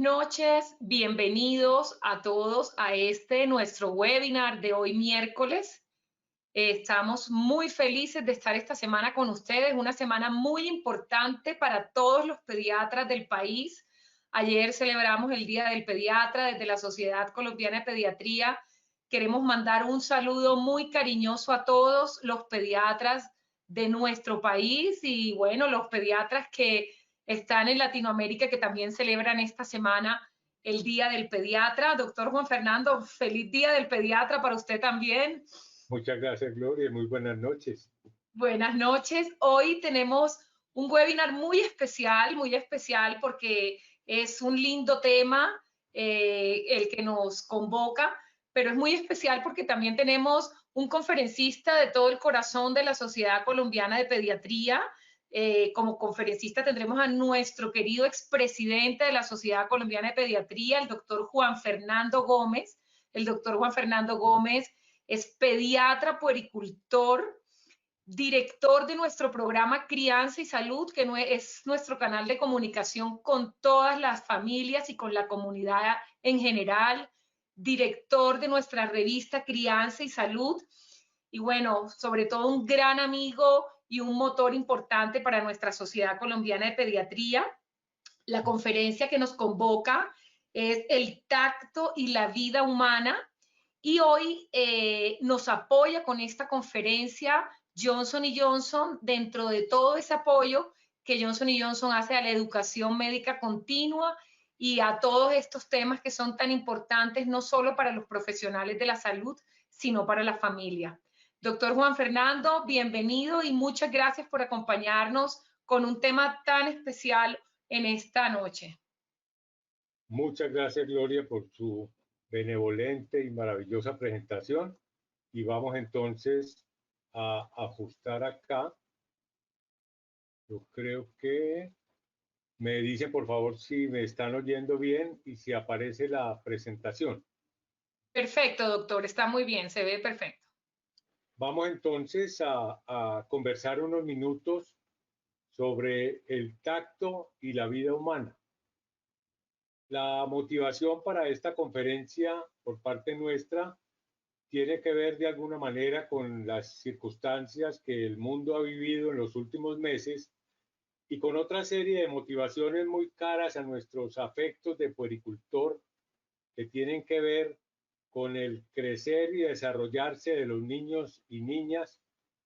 noches, bienvenidos a todos a nuestro webinar de hoy miércoles. Estamos muy felices de estar esta semana con ustedes, una semana muy importante para todos los pediatras del país. Ayer celebramos el Día del Pediatra desde la Sociedad Colombiana de Pediatría. Queremos mandar un saludo muy cariñoso a todos los pediatras de nuestro país y bueno, los pediatras que están en Latinoamérica que también celebran esta semana el Día del Pediatra. Doctor Juan Fernando, feliz Día del Pediatra para usted también. Muchas gracias, Gloria. Muy buenas noches. Buenas noches. Hoy tenemos un webinar muy especial porque es un lindo tema el que nos convoca, pero es muy especial porque también tenemos un conferencista de todo el corazón de la Sociedad Colombiana de Pediatría. Como conferencista tendremos a nuestro querido expresidente de la Sociedad Colombiana de Pediatría, el doctor Juan Fernando Gómez. El doctor Juan Fernando Gómez es pediatra puericultor, director de nuestro programa Crianza y Salud, que es nuestro canal de comunicación con todas las familias y con la comunidad en general, director de nuestra revista Crianza y Salud, y bueno, sobre todo un gran amigo y un motor importante para nuestra Sociedad Colombiana de Pediatría. La conferencia que nos convoca es El tacto y la vida humana, y hoy nos apoya con esta conferencia Johnson & Johnson, dentro de todo ese apoyo que Johnson & Johnson hace a la educación médica continua y a todos estos temas que son tan importantes, no solo para los profesionales de la salud, sino para la familia. Doctor Juan Fernando, bienvenido y muchas gracias por acompañarnos con un tema tan especial en esta noche. Muchas gracias, Gloria, por su benevolente y maravillosa presentación. Y vamos entonces a ajustar acá. Yo creo que me dice, por favor, si me están oyendo bien y si aparece la presentación. Perfecto, doctor, está muy bien, se ve perfecto. Vamos entonces a conversar unos minutos sobre el tacto y la vida humana. La motivación para esta conferencia por parte nuestra tiene que ver de alguna manera con las circunstancias que el mundo ha vivido en los últimos meses y con otra serie de motivaciones muy caras a nuestros afectos de puericultor que tienen que ver con el crecer y desarrollarse de los niños y niñas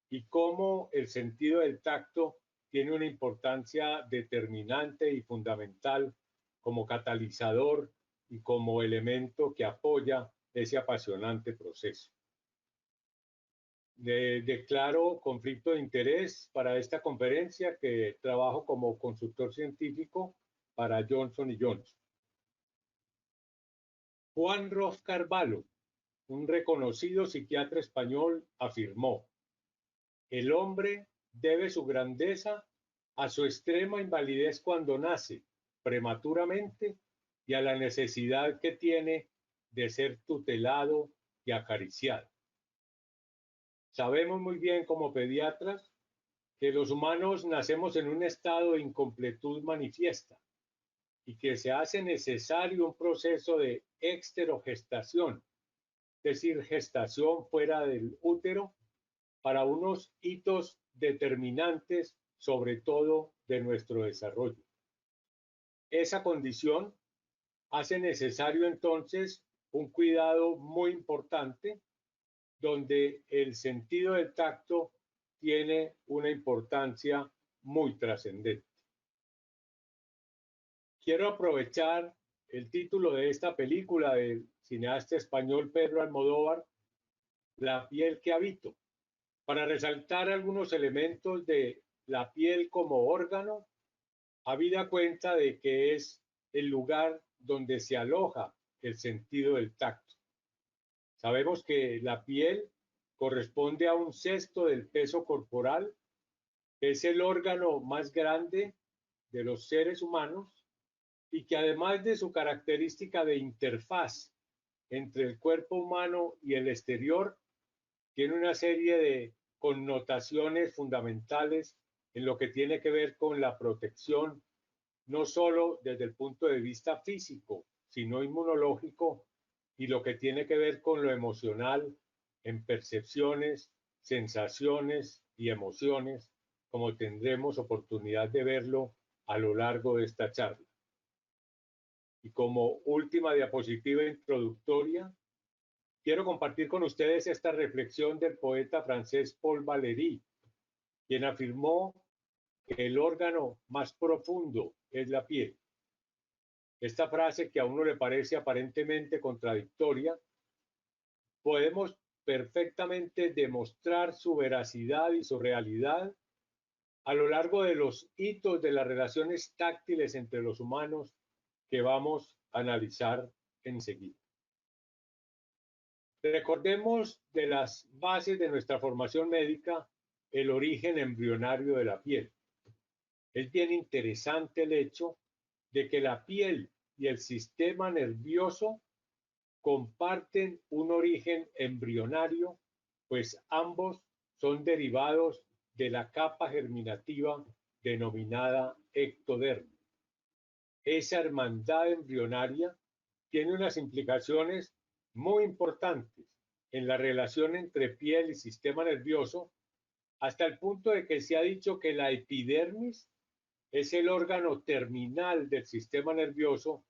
y cómo el sentido del tacto tiene una importancia determinante y fundamental como catalizador y como elemento que apoya ese apasionante proceso. Declaro conflicto de interés para esta conferencia, que trabajo como consultor científico para Johnson & Johnson. Juan Ross Carvalho, un reconocido psiquiatra español, afirmó: el hombre debe su grandeza a su extrema invalidez cuando nace prematuramente y a la necesidad que tiene de ser tutelado y acariciado. Sabemos muy bien como pediatras que los humanos nacemos en un estado de incompletud manifiesta y que se hace necesario un proceso de exterogestación, es decir, gestación fuera del útero, para unos hitos determinantes, sobre todo de nuestro desarrollo. Esa condición hace necesario entonces un cuidado muy importante, donde el sentido del tacto tiene una importancia muy trascendente. Quiero aprovechar el título de esta película del cineasta español Pedro Almodóvar, La piel que habito, para resaltar algunos elementos de la piel como órgano, habida cuenta de que es el lugar donde se aloja el sentido del tacto. Sabemos que la piel corresponde a un sexto del peso corporal, es el órgano más grande de los seres humanos y que, además de su característica de interfaz entre el cuerpo humano y el exterior, tiene una serie de connotaciones fundamentales en lo que tiene que ver con la protección no solo desde el punto de vista físico, sino inmunológico y lo que tiene que ver con lo emocional en percepciones, sensaciones y emociones, como tendremos oportunidad de verlo a lo largo de esta charla. Y como última diapositiva introductoria, quiero compartir con ustedes esta reflexión del poeta francés Paul Valéry, quien afirmó que el órgano más profundo es la piel. Esta frase, que a uno le parece aparentemente contradictoria, podemos perfectamente demostrar su veracidad y su realidad a lo largo de los hitos de las relaciones táctiles entre los humanos que vamos a analizar enseguida. Recordemos de las bases de nuestra formación médica el origen embrionario de la piel. Es bien interesante el hecho de que la piel y el sistema nervioso comparten un origen embrionario, pues ambos son derivados de la capa germinativa denominada ectodermo. Esa hermandad embrionaria tiene unas implicaciones muy importantes en la relación entre piel y sistema nervioso, hasta el punto de que se ha dicho que la epidermis es el órgano terminal del sistema nervioso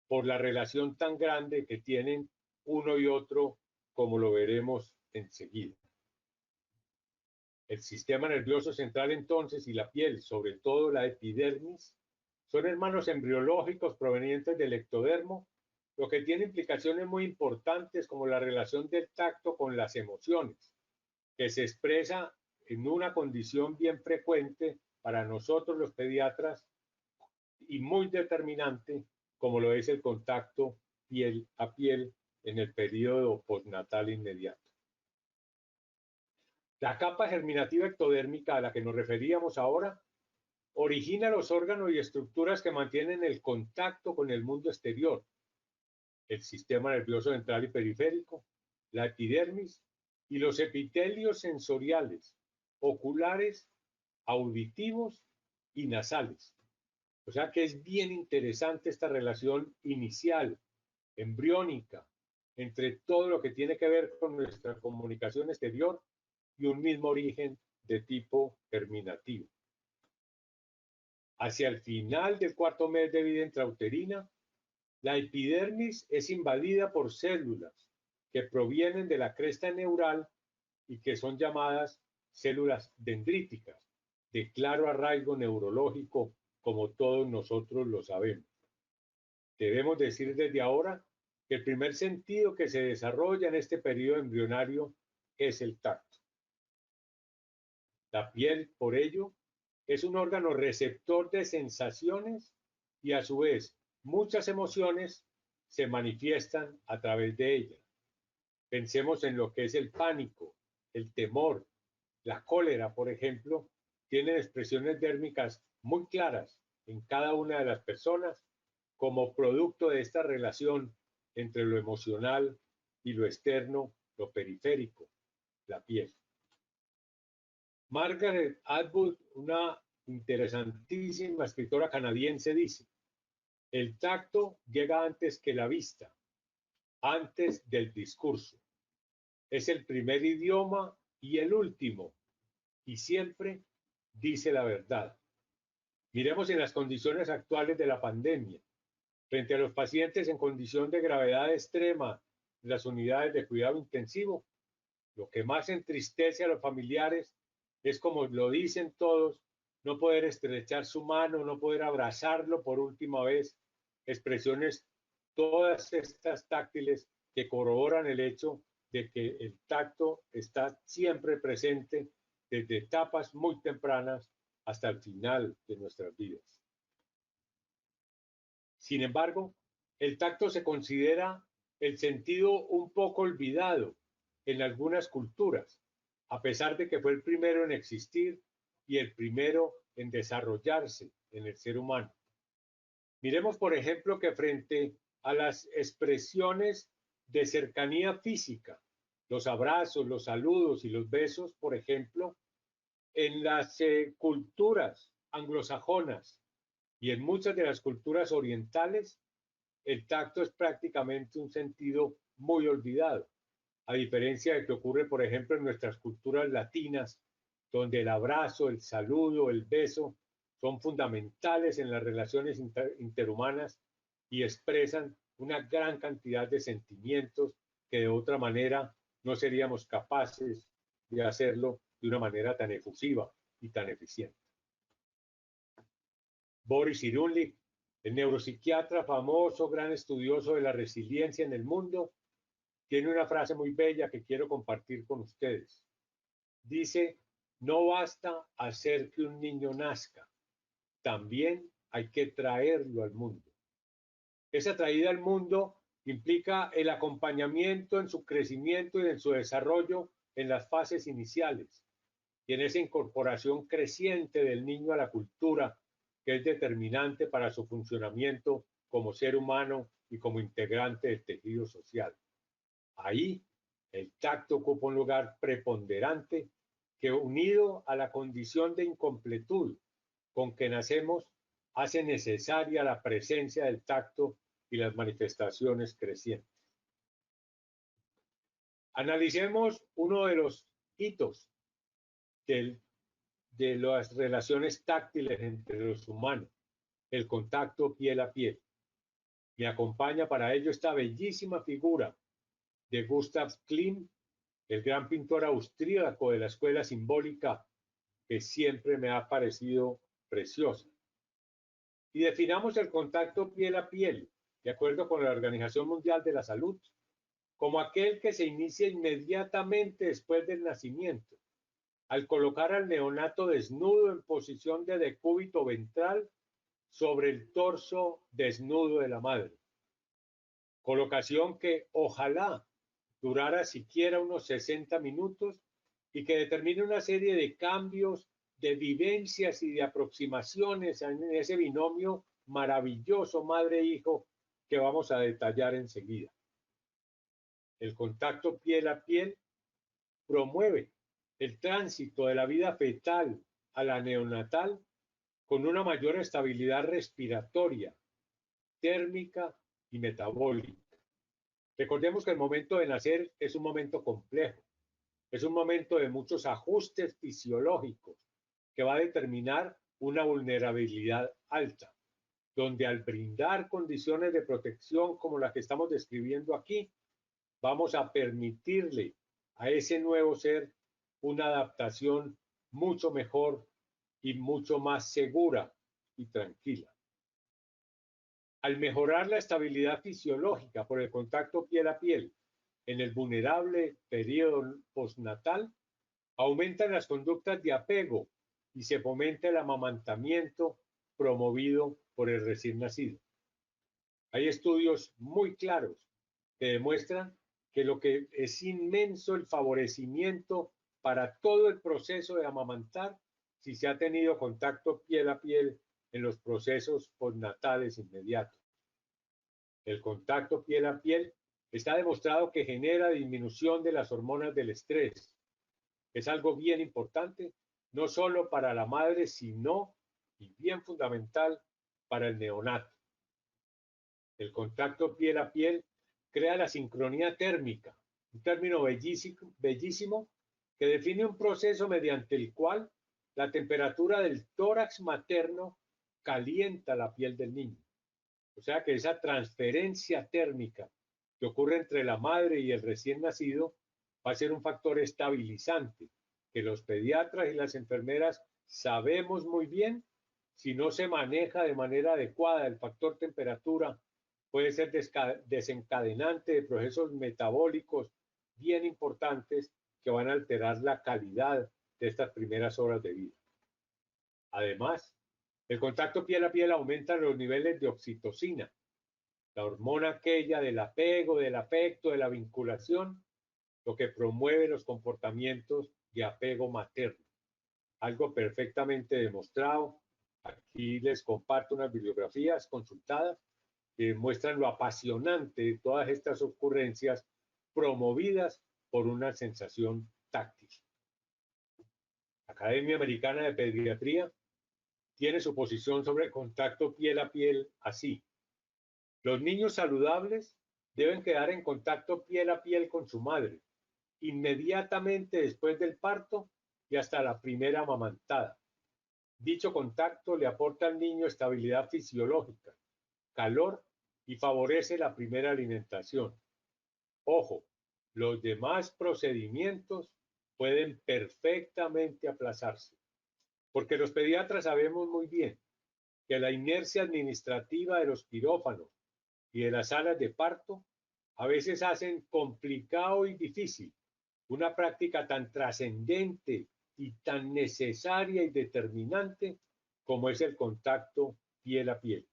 por la relación tan grande que tienen uno y otro, como lo veremos enseguida. El sistema nervioso central entonces y la piel, sobre todo la epidermis, son hermanos embriológicos provenientes del ectodermo, lo que tiene implicaciones muy importantes como la relación del tacto con las emociones, que se expresa en una condición bien frecuente para nosotros los pediatras y muy determinante, como lo es el contacto piel a piel en el periodo postnatal inmediato. La capa germinativa ectodérmica a la que nos referíamos ahora origina los órganos y estructuras que mantienen el contacto con el mundo exterior, el sistema nervioso central y periférico, la epidermis y los epitelios sensoriales, oculares, auditivos y nasales. O sea que es bien interesante esta relación inicial, embriónica, entre todo lo que tiene que ver con nuestra comunicación exterior y un mismo origen de tipo germinativo. Hacia el final del cuarto mes de vida intrauterina, la epidermis es invadida por células que provienen de la cresta neural y que son llamadas células dendríticas, de claro arraigo neurológico, como todos nosotros lo sabemos. Debemos decir desde ahora que el primer sentido que se desarrolla en este periodo embrionario es el tacto. La piel, por ello, es un órgano receptor de sensaciones y a su vez muchas emociones se manifiestan a través de ella. Pensemos en lo que es el pánico, el temor, la cólera, por ejemplo, tienen expresiones dérmicas muy claras en cada una de las personas como producto de esta relación entre lo emocional y lo externo, lo periférico, la piel. Margaret Atwood, una interesantísima escritora canadiense, dice: el tacto llega antes que la vista, antes del discurso. Es el primer idioma y el último, y siempre dice la verdad. Miremos en las condiciones actuales de la pandemia. Frente a los pacientes en condición de gravedad extrema en las unidades de cuidado intensivo, lo que más entristece a los familiares es, como lo dicen todos, no poder estrechar su mano, no poder abrazarlo por última vez, expresiones todas estas táctiles que corroboran el hecho de que el tacto está siempre presente desde etapas muy tempranas hasta el final de nuestras vidas. Sin embargo, el tacto se considera el sentido un poco olvidado en algunas culturas, a pesar de que fue el primero en existir y el primero en desarrollarse en el ser humano. Miremos, por ejemplo, que frente a las expresiones de cercanía física, los abrazos, los saludos y los besos, por ejemplo, en las culturas anglosajonas Y en muchas de las culturas orientales, el tacto es prácticamente un sentido muy olvidado, a diferencia de que ocurre, por ejemplo, en nuestras culturas latinas, donde el abrazo, el saludo, el beso son fundamentales en las relaciones interhumanas y expresan una gran cantidad de sentimientos que de otra manera no seríamos capaces de hacerlo de una manera tan efusiva y tan eficiente. Boris Cyrulnik, el neuropsiquiatra famoso, gran estudioso de la resiliencia en el mundo, tiene una frase muy bella que quiero compartir con ustedes. Dice, no basta hacer que un niño nazca, también hay que traerlo al mundo. Esa traída al mundo implica el acompañamiento en su crecimiento y en su desarrollo en las fases iniciales y en esa incorporación creciente del niño a la cultura que es determinante para su funcionamiento como ser humano y como integrante del tejido social. Ahí el tacto ocupa un lugar preponderante que, unido a la condición de incompletud con que nacemos, hace necesaria la presencia del tacto y las manifestaciones crecientes. Analicemos uno de los hitos de las relaciones táctiles entre los humanos, el contacto piel a piel. Me acompaña para ello esta bellísima figura de Gustav Klimt, el gran pintor austríaco de la escuela simbólica, que siempre me ha parecido preciosa. Y definamos el contacto piel a piel, de acuerdo con la Organización Mundial de la Salud, como aquel que se inicia inmediatamente después del nacimiento, al colocar al neonato desnudo en posición de decúbito ventral sobre el torso desnudo de la madre. Colocación que ojalá durara siquiera unos 60 minutos y que determine una serie de cambios, de vivencias y de aproximaciones en ese binomio maravilloso madre-hijo que vamos a detallar enseguida. El contacto piel a piel promueve el tránsito de la vida fetal a la neonatal con una mayor estabilidad respiratoria, térmica y metabólica. Recordemos que el momento de nacer es un momento complejo, es un momento de muchos ajustes fisiológicos que va a determinar una vulnerabilidad alta, donde al brindar condiciones de protección como las que estamos describiendo aquí, vamos a permitirle a ese nuevo ser una adaptación mucho mejor y mucho más segura y tranquila. Al mejorar la estabilidad fisiológica por el contacto piel a piel en el vulnerable periodo postnatal, aumentan las conductas de apego y se fomenta el amamantamiento promovido por el recién nacido. Hay estudios muy claros que demuestran que lo que es inmenso el favorecimiento para todo el proceso de amamantar si se ha tenido contacto piel a piel en los procesos postnatales inmediatos. El contacto piel a piel está demostrado que genera disminución de las hormonas del estrés. Es algo bien importante, no solo para la madre, sino, y bien fundamental, para el neonato. El contacto piel a piel crea la sincronía térmica, un término bellísimo que define un proceso mediante el cual la temperatura del tórax materno calienta la piel del niño. O sea que esa transferencia térmica que ocurre entre la madre y el recién nacido va a ser un factor estabilizante que los pediatras y las enfermeras sabemos muy bien. Si no se maneja de manera adecuada el factor temperatura, puede ser desencadenante de procesos metabólicos bien importantes que van a alterar la calidad de estas primeras horas de vida. Además, el contacto piel a piel aumenta los niveles de oxitocina, la hormona aquella del apego, del afecto, de la vinculación, lo que promueve los comportamientos de apego materno. Algo perfectamente demostrado. Aquí les comparto unas bibliografías consultadas que muestran lo apasionante de todas estas ocurrencias promovidas por una sensación táctil. Academia Americana de Pediatría tiene su posición sobre el contacto piel a piel así: los niños saludables deben quedar en contacto piel a piel con su madre, inmediatamente después del parto y hasta la primera amamantada. Dicho contacto le aporta al niño estabilidad fisiológica, calor y favorece la primera alimentación. Ojo, los demás procedimientos pueden perfectamente aplazarse, porque los pediatras sabemos muy bien que la inercia administrativa de los quirófanos y de las salas de parto a veces hacen complicado y difícil una práctica tan trascendente y tan necesaria y determinante como es el contacto piel a piel.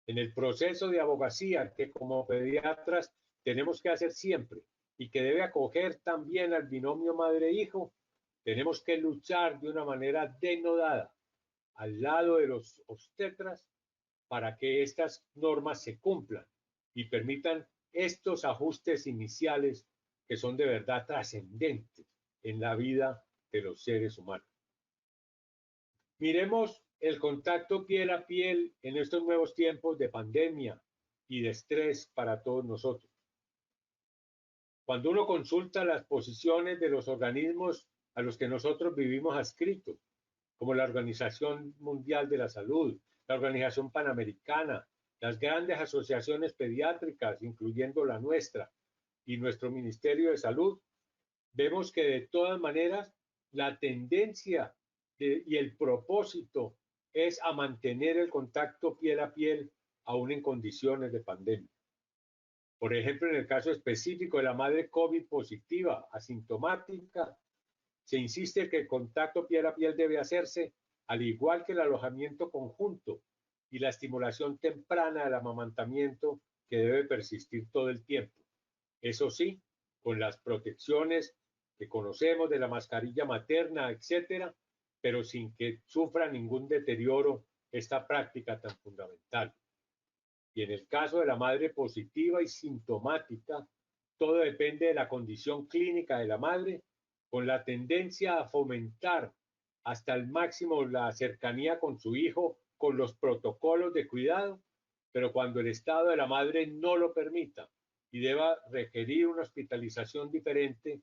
En el proceso de abogacía que como pediatras tenemos que hacer siempre y que debe acoger también al binomio madre-hijo, tenemos que luchar de una manera denodada al lado de los obstetras para que estas normas se cumplan y permitan estos ajustes iniciales que son de verdad trascendentes en la vida de los seres humanos. Miremos el contacto piel a piel en estos nuevos tiempos de pandemia y de estrés para todos nosotros. Cuando uno consulta las posiciones de los organismos a los que nosotros vivimos adscritos, como la Organización Mundial de la Salud, la Organización Panamericana, las grandes asociaciones pediátricas, incluyendo la nuestra y nuestro Ministerio de Salud, vemos que de todas maneras la tendencia y el propósito es a mantener el contacto piel a piel aún en condiciones de pandemia. Por ejemplo, en el caso específico de la madre COVID positiva, asintomática, se insiste que el contacto piel a piel debe hacerse al igual que el alojamiento conjunto y la estimulación temprana del amamantamiento que debe persistir todo el tiempo. Eso sí, con las protecciones que conocemos de la mascarilla materna, etcétera, pero sin que sufra ningún deterioro esta práctica tan fundamental. Y en el caso de la madre positiva y sintomática, todo depende de la condición clínica de la madre, con la tendencia a fomentar hasta el máximo la cercanía con su hijo, con los protocolos de cuidado, pero cuando el estado de la madre no lo permita y deba requerir una hospitalización diferente,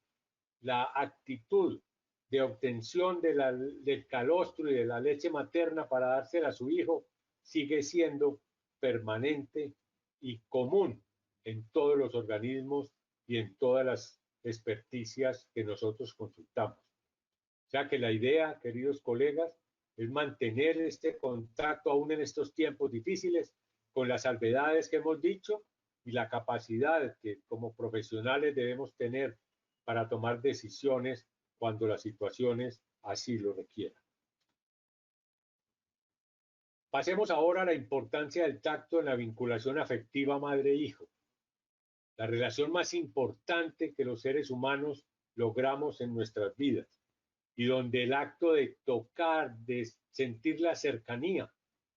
la actitud de obtención del calostro y de la leche materna para dársela a su hijo sigue siendo permanente y común en todos los organismos y en todas las experticias que nosotros consultamos. O sea que la idea, queridos colegas, es mantener este contacto aún en estos tiempos difíciles, con las salvedades que hemos dicho y la capacidad que como profesionales debemos tener para tomar decisiones cuando las situaciones así lo requieran. Pasemos ahora a la importancia del tacto en la vinculación afectiva madre-hijo, la relación más importante que los seres humanos logramos en nuestras vidas y donde el acto de tocar, de sentir la cercanía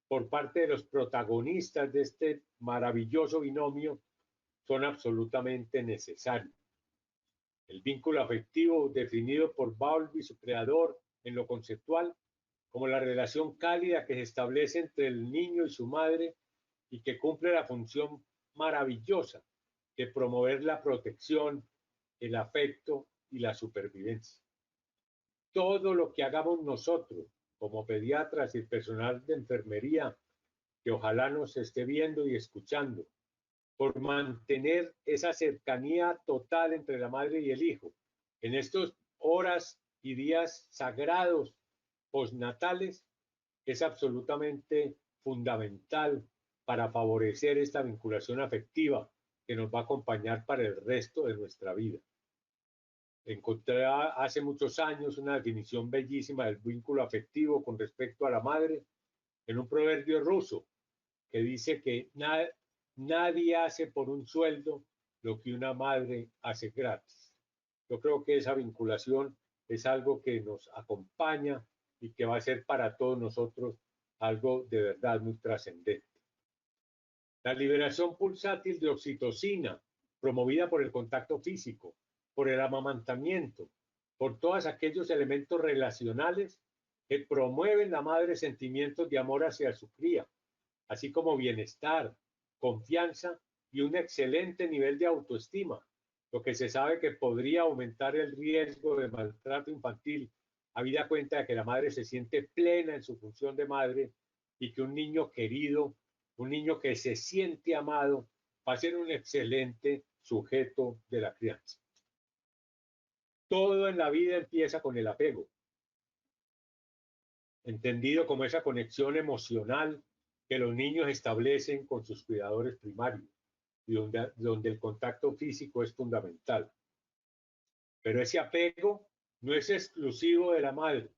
por parte de los protagonistas de este maravilloso binomio son absolutamente necesarios. El vínculo afectivo definido por Bowlby, su creador, en lo conceptual, como la relación cálida que se establece entre el niño y su madre y que cumple la función maravillosa de promover la protección, el afecto y la supervivencia. Todo lo que hagamos nosotros, como pediatras y personal de enfermería, que ojalá nos esté viendo y escuchando, por mantener esa cercanía total entre la madre y el hijo, en estas horas y días sagrados postnatales, es absolutamente fundamental para favorecer esta vinculación afectiva que nos va a acompañar para el resto de nuestra vida. Encontré hace muchos años una definición bellísima del vínculo afectivo con respecto a la madre en un proverbio ruso que dice que nadie hace por un sueldo lo que una madre hace gratis. Yo creo que esa vinculación es algo que nos acompaña y que va a ser para todos nosotros algo de verdad muy trascendente. La liberación pulsátil de oxitocina, promovida por el contacto físico, por el amamantamiento, por todos aquellos elementos relacionales, que promueve en la madre sentimientos de amor hacia su cría, así como bienestar, confianza y un excelente nivel de autoestima, lo que se sabe que podría aumentar el riesgo de maltrato infantil, habida cuenta de que la madre se siente plena en su función de madre y que un niño querido, un niño que se siente amado, va a ser un excelente sujeto de la crianza. Todo en la vida empieza con el apego, entendido como esa conexión emocional que los niños establecen con sus cuidadores primarios y donde el contacto físico es fundamental. Pero ese apego no es exclusivo de la madre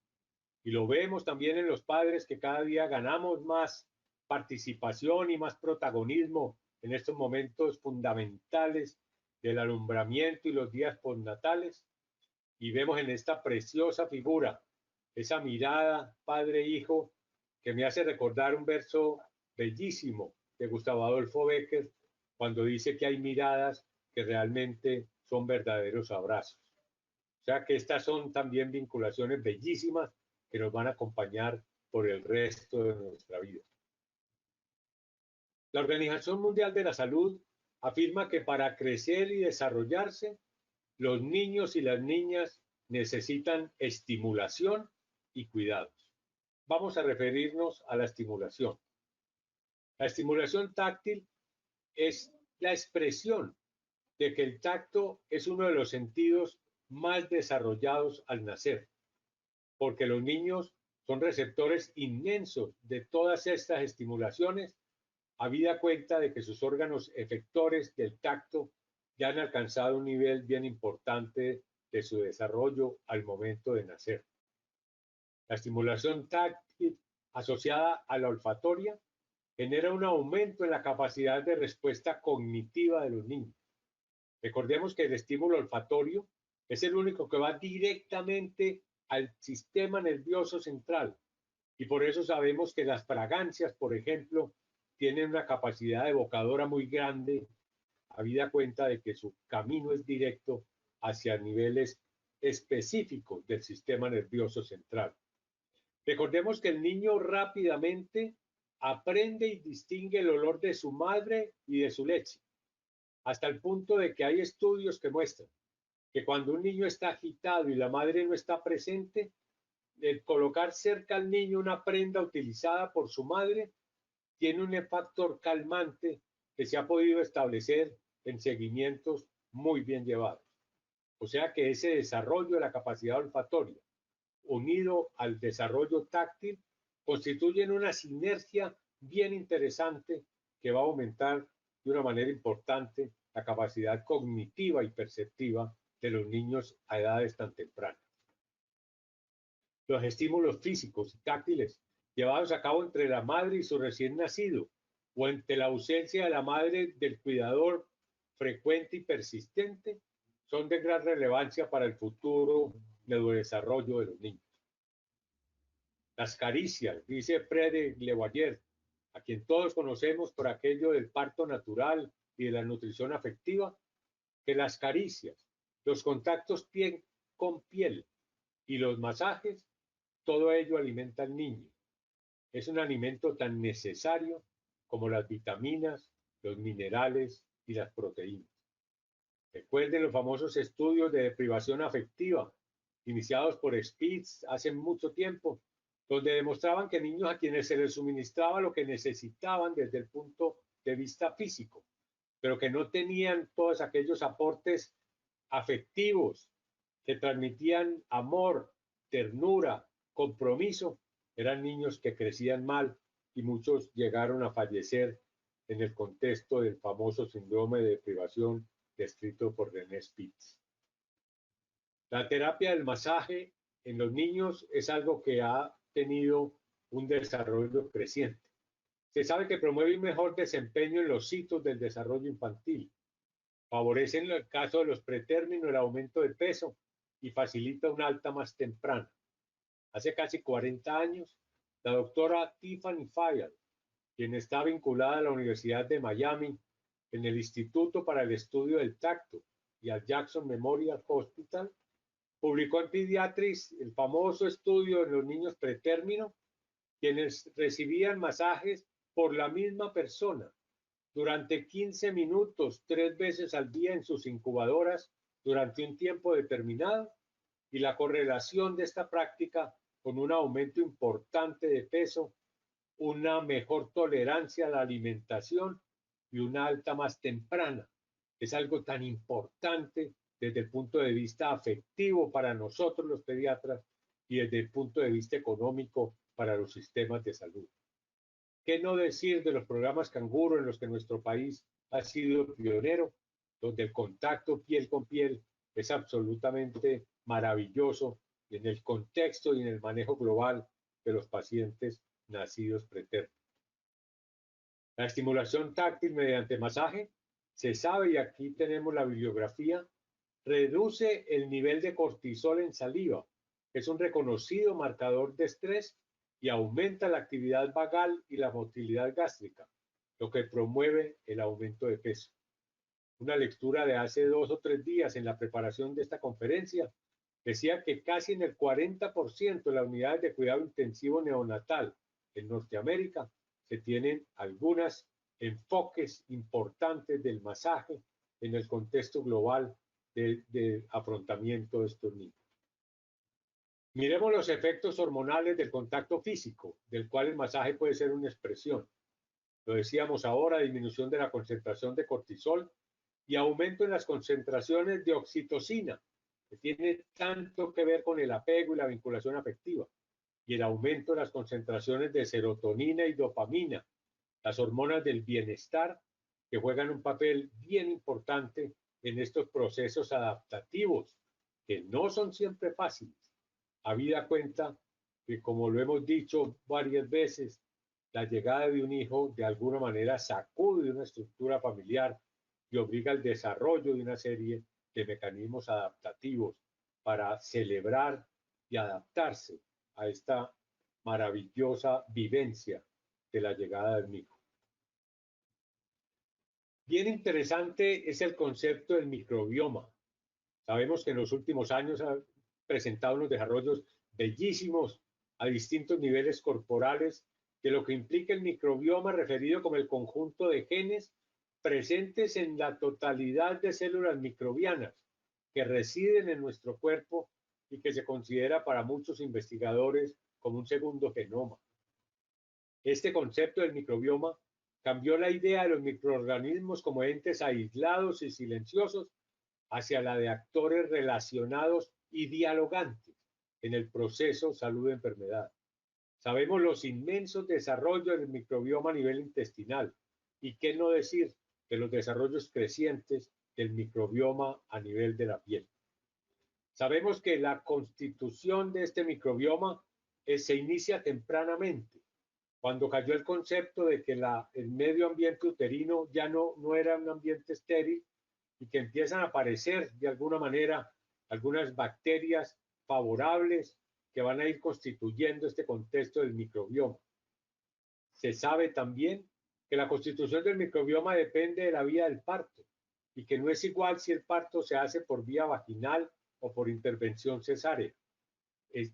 y lo vemos también en los padres que cada día ganamos más participación y más protagonismo en estos momentos fundamentales del alumbramiento y los días postnatales, y vemos en esta preciosa figura esa mirada padre-hijo que me hace recordar un verso bellísimo de Gustavo Adolfo Bécquer cuando dice que hay miradas que realmente son verdaderos abrazos. O sea que estas son también vinculaciones bellísimas que nos van a acompañar por el resto de nuestra vida. La Organización Mundial de la Salud afirma que para crecer y desarrollarse, los niños y las niñas necesitan estimulación y cuidados. Vamos a referirnos a la estimulación. La estimulación táctil es la expresión de que el tacto es uno de los sentidos más desarrollados al nacer, porque los niños son receptores inmensos de todas estas estimulaciones, habida cuenta de que sus órganos efectores del tacto ya han alcanzado un nivel bien importante de su desarrollo al momento de nacer. La estimulación táctil asociada a la olfatoria genera un aumento en la capacidad de respuesta cognitiva de los niños. Recordemos que el estímulo olfatorio es el único que va directamente al sistema nervioso central y por eso sabemos que las fragancias, por ejemplo, tienen una capacidad evocadora muy grande, habida cuenta de que su camino es directo hacia niveles específicos del sistema nervioso central. Recordemos que el niño rápidamente aprende y distingue el olor de su madre y de su leche, hasta el punto de que hay estudios que muestran que cuando un niño está agitado y la madre no está presente, el colocar cerca al niño una prenda utilizada por su madre tiene un factor calmante que se ha podido establecer en seguimientos muy bien llevados. O sea que ese desarrollo de la capacidad olfatoria, unido al desarrollo táctil, constituyen una sinergia bien interesante que va a aumentar de una manera importante la capacidad cognitiva y perceptiva de los niños a edades tan tempranas. Los estímulos físicos y táctiles llevados a cabo entre la madre y su recién nacido o entre la ausencia de la madre del cuidador frecuente y persistente son de gran relevancia para el futuro neurodesarrollo de los niños. Las caricias, dice Fred Leguayer, a quien todos conocemos por aquello del parto natural y de la nutrición afectiva, que las caricias, los contactos piel con piel y los masajes, todo ello alimenta al niño. Es un alimento tan necesario como las vitaminas, los minerales y las proteínas. Recuerden los famosos estudios de deprivación afectiva, iniciados por Spitz hace mucho tiempo, donde demostraban que niños a quienes se les suministraba lo que necesitaban desde el punto de vista físico, pero que no tenían todos aquellos aportes afectivos que transmitían amor, ternura, compromiso, eran niños que crecían mal y muchos llegaron a fallecer en el contexto del famoso síndrome de deprivación descrito por René Spitz. La terapia del masaje en los niños es algo que ha tenido un desarrollo creciente. Se sabe que promueve un mejor desempeño en los hitos del desarrollo infantil, favorece en el caso de los pretérminos el aumento de peso y facilita una alta más temprana. Hace casi 40 años, la doctora Tiffany Fayal, quien está vinculada a la Universidad de Miami, en el Instituto para el Estudio del Tacto y al Jackson Memorial Hospital, Publicó en Pediatrics el famoso estudio en los niños pretérmino, quienes recibían masajes por la misma persona durante 15 minutos, 3 veces al día en sus incubadoras durante un tiempo determinado, y la correlación de esta práctica con un aumento importante de peso, una mejor tolerancia a la alimentación y una alta más temprana. Es algo tan importante desde el punto de vista afectivo para nosotros los pediatras y desde el punto de vista económico para los sistemas de salud. ¿Qué no decir de los programas canguro en los que nuestro país ha sido pionero, donde el contacto piel con piel es absolutamente maravilloso en el contexto y en el manejo global de los pacientes nacidos pretérminos? La estimulación táctil mediante masaje, se sabe, y aquí tenemos la bibliografía, reduce el nivel de cortisol en saliva, que es un reconocido marcador de estrés, y aumenta la actividad vagal y la motilidad gástrica, lo que promueve el aumento de peso. Una lectura de hace 2 o 3 días en la preparación de esta conferencia decía que casi en el 40% de las unidades de cuidado intensivo neonatal en Norteamérica se tienen algunos enfoques importantes del masaje en el contexto global de afrontamiento de estos niños. Miremos los efectos hormonales del contacto físico, del cual el masaje puede ser una expresión. Lo decíamos ahora, disminución de la concentración de cortisol y aumento en las concentraciones de oxitocina, que tiene tanto que ver con el apego y la vinculación afectiva, y el aumento de las concentraciones de serotonina y dopamina, las hormonas del bienestar, que juegan un papel bien importante en estos procesos adaptativos, que no son siempre fáciles. Habida cuenta que, como lo hemos dicho varias veces, la llegada de un hijo de alguna manera sacude una estructura familiar y obliga al desarrollo de una serie de mecanismos adaptativos para celebrar y adaptarse a esta maravillosa vivencia de la llegada del hijo. Bien interesante es el concepto del microbioma. Sabemos que en los últimos años ha presentado unos desarrollos bellísimos a distintos niveles corporales, de lo que implica el microbioma, referido como el conjunto de genes presentes en la totalidad de células microbianas que residen en nuestro cuerpo y que se considera para muchos investigadores como un segundo genoma. Este concepto del microbioma cambió la idea de los microorganismos como entes aislados y silenciosos hacia la de actores relacionados y dialogantes en el proceso salud-enfermedad. Sabemos los inmensos desarrollos del microbioma a nivel intestinal, y qué no decir de los desarrollos crecientes del microbioma a nivel de la piel. Sabemos que la constitución de este microbioma se inicia tempranamente, cuando cayó el concepto de que el medio ambiente uterino ya no era un ambiente estéril, y que empiezan a aparecer de alguna manera algunas bacterias favorables que van a ir constituyendo este contexto del microbioma. Se sabe también que la constitución del microbioma depende de la vía del parto, y que no es igual si el parto se hace por vía vaginal o por intervención cesárea,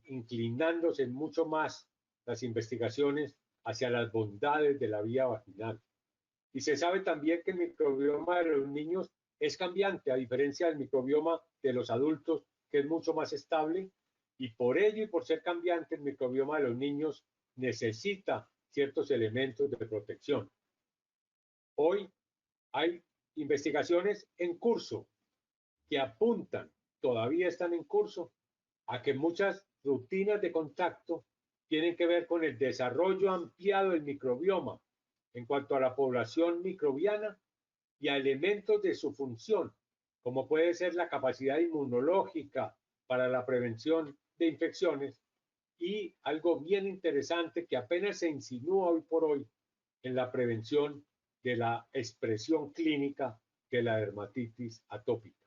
inclinándose mucho más las investigaciones hacia las bondades de la vía vaginal. Y se sabe también que el microbioma de los niños es cambiante, a diferencia del microbioma de los adultos, que es mucho más estable, y por ello y por ser cambiante, el microbioma de los niños necesita ciertos elementos de protección. Hoy hay investigaciones en curso que apuntan, todavía están en curso, a que muchas rutinas de contacto tienen que ver con el desarrollo ampliado del microbioma en cuanto a la población microbiana y a elementos de su función, como puede ser la capacidad inmunológica para la prevención de infecciones, y algo bien interesante que apenas se insinúa hoy por hoy en la prevención de la expresión clínica de la dermatitis atópica.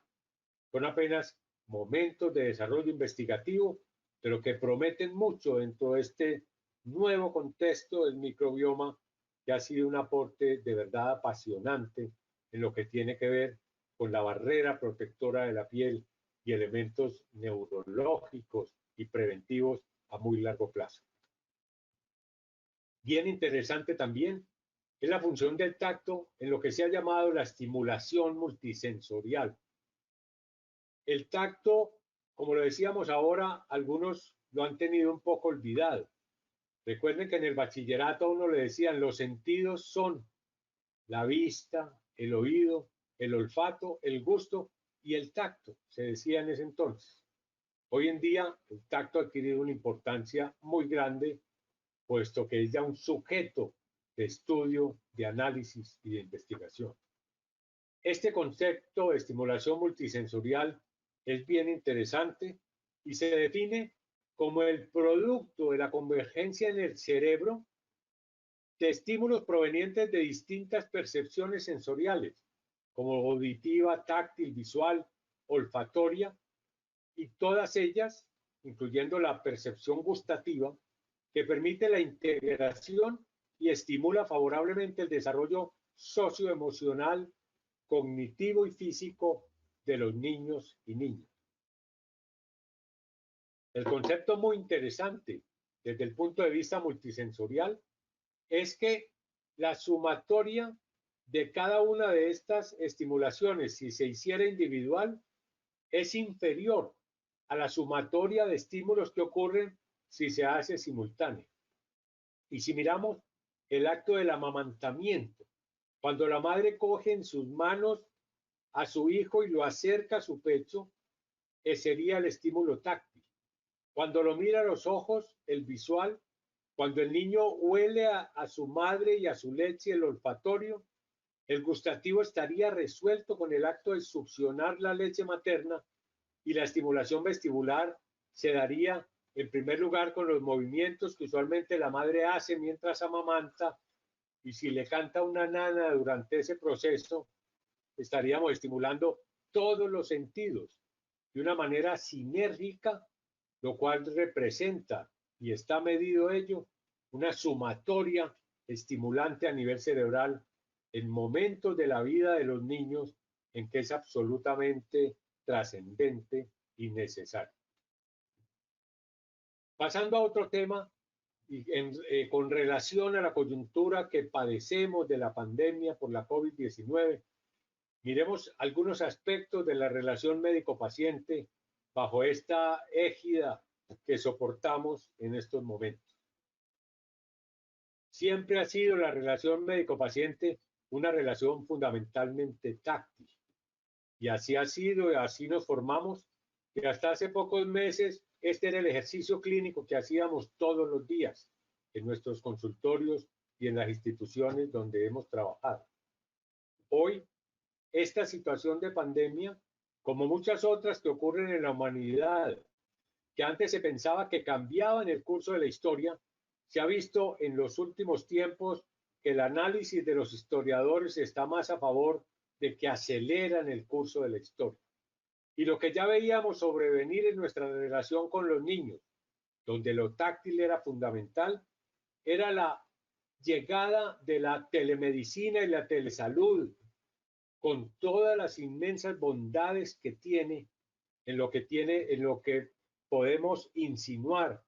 Son apenas momentos de desarrollo investigativo, pero que prometen mucho dentro de este nuevo contexto del microbioma, que ha sido un aporte de verdad apasionante en lo que tiene que ver con la barrera protectora de la piel y elementos neurológicos y preventivos a muy largo plazo. Bien interesante también es la función del tacto en lo que se ha llamado la estimulación multisensorial. El tacto, como lo decíamos ahora, algunos lo han tenido un poco olvidado. Recuerden que en el bachillerato a uno le decían los sentidos son la vista, el oído, el olfato, el gusto y el tacto, se decía en ese entonces. Hoy en día el tacto ha adquirido una importancia muy grande, puesto que es ya un sujeto de estudio, de análisis y de investigación. Este concepto de estimulación multisensorial es bien interesante y se define como el producto de la convergencia en el cerebro de estímulos provenientes de distintas percepciones sensoriales, como auditiva, táctil, visual, olfatoria, y todas ellas, incluyendo la percepción gustativa, que permite la integración y estimula favorablemente el desarrollo socioemocional, cognitivo y físico de los niños y niñas. El concepto muy interesante desde el punto de vista multisensorial es que la sumatoria de cada una de estas estimulaciones, si se hiciera individual, es inferior a la sumatoria de estímulos que ocurren si se hace simultáneo. Y si miramos el acto del amamantamiento, cuando la madre coge en sus manos a su hijo y lo acerca a su pecho, ese sería el estímulo táctil. Cuando lo mira a los ojos, el visual. Cuando el niño huele a su madre y a su leche, el olfatorio. El gustativo estaría resuelto con el acto de succionar la leche materna, y la estimulación vestibular se daría en primer lugar con los movimientos que usualmente la madre hace mientras amamanta, y si le canta una nana durante ese proceso, estaríamos estimulando todos los sentidos de una manera sinérgica, lo cual representa, y está medido ello, una sumatoria estimulante a nivel cerebral en momentos de la vida de los niños en que es absolutamente trascendente y necesario. Pasando a otro tema, con relación a la coyuntura que padecemos de la pandemia por la COVID-19, miremos algunos aspectos de la relación médico-paciente bajo esta égida que soportamos en estos momentos. Siempre ha sido la relación médico-paciente una relación fundamentalmente táctil, y así ha sido, y así nos formamos, y hasta hace pocos meses este era el ejercicio clínico que hacíamos todos los días en nuestros consultorios y en las instituciones donde hemos trabajado. Hoy, esta situación de pandemia, como muchas otras que ocurren en la humanidad, que antes se pensaba que cambiaban el curso de la historia, se ha visto en los últimos tiempos que el análisis de los historiadores está más a favor de que aceleran el curso de la historia. Y lo que ya veíamos sobrevenir en nuestra relación con los niños, donde lo táctil era fundamental, era la llegada de la telemedicina y la telesalud, con todas las inmensas bondades que tiene, en lo que podemos insinuar,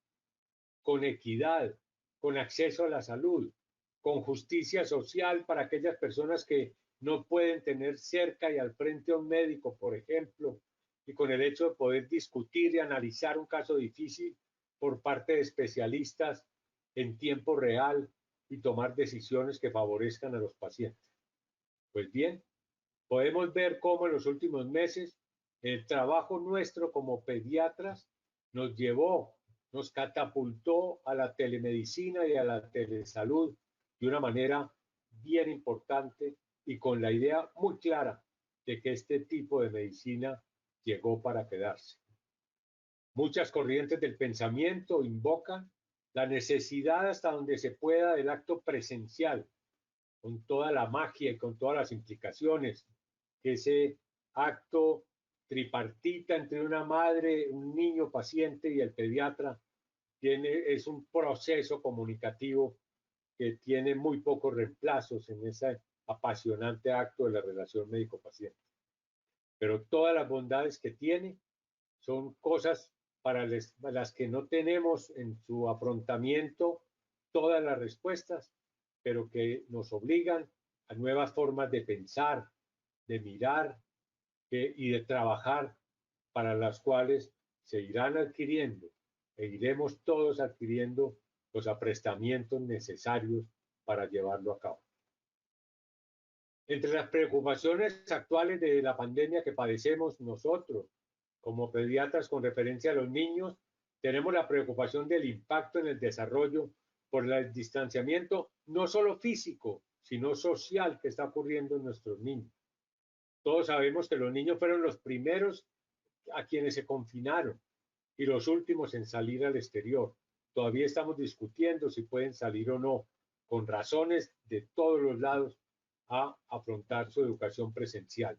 con equidad, con acceso a la salud, con justicia social para aquellas personas que no pueden tener cerca y al frente a un médico, por ejemplo, y con el hecho de poder discutir y analizar un caso difícil por parte de especialistas en tiempo real y tomar decisiones que favorezcan a los pacientes. Pues bien, podemos ver cómo en los últimos meses el trabajo nuestro como pediatras nos catapultó a la telemedicina y a la telesalud de una manera bien importante y con la idea muy clara de que este tipo de medicina llegó para quedarse. Muchas corrientes del pensamiento invocan la necesidad hasta donde se pueda del acto presencial, con toda la magia y con todas las implicaciones que ese acto tripartita entre una madre, un niño paciente y el pediatra es un proceso comunicativo que tiene muy pocos reemplazos en ese apasionante acto de la relación médico-paciente. Pero todas las bondades que tiene son cosas para las que no tenemos en su afrontamiento todas las respuestas, pero que nos obligan a nuevas formas de pensar, de mirar y de trabajar, para las cuales se irán adquiriendo e iremos todos adquiriendo los aprestamientos necesarios para llevarlo a cabo. Entre las preocupaciones actuales de la pandemia que padecemos nosotros, como pediatras con referencia a los niños, tenemos la preocupación del impacto en el desarrollo por el distanciamiento no solo físico, sino social que está ocurriendo en nuestros niños. Todos sabemos que los niños fueron los primeros a quienes se confinaron y los últimos en salir al exterior. Todavía estamos discutiendo si pueden salir o no, con razones de todos los lados, a afrontar su educación presencial.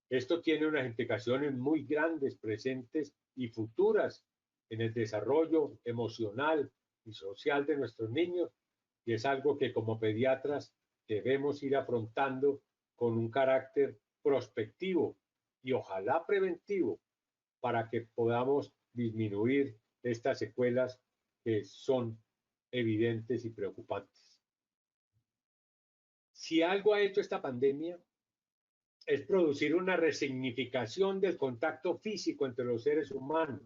Esto tiene unas implicaciones muy grandes, presentes y futuras en el desarrollo emocional y social de nuestros niños, y es algo que como pediatras debemos ir afrontando con un carácter prospectivo y ojalá preventivo, para que podamos disminuir estas secuelas que son evidentes y preocupantes. Si algo ha hecho esta pandemia es producir una resignificación del contacto físico entre los seres humanos,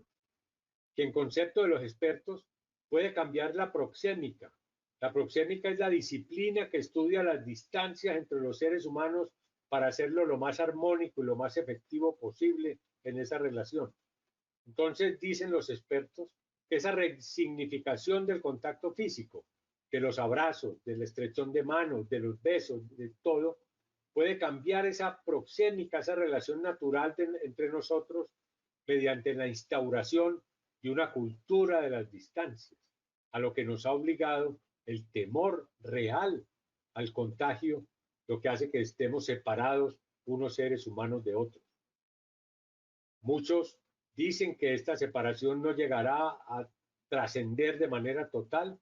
que en concepto de los expertos puede cambiar la proxémica. La proxémica es la disciplina que estudia las distancias entre los seres humanos para hacerlo lo más armónico y lo más efectivo posible en esa relación. Entonces, dicen los expertos que esa resignificación del contacto físico, que los abrazos, del estrechón de manos, de los besos, de todo, puede cambiar esa proxémica, esa relación natural entre nosotros mediante la instauración de una cultura de las distancias, a lo que nos ha obligado el temor real al contagio, lo que hace que estemos separados unos seres humanos de otros. Muchos dicen que esta separación no llegará a trascender de manera total,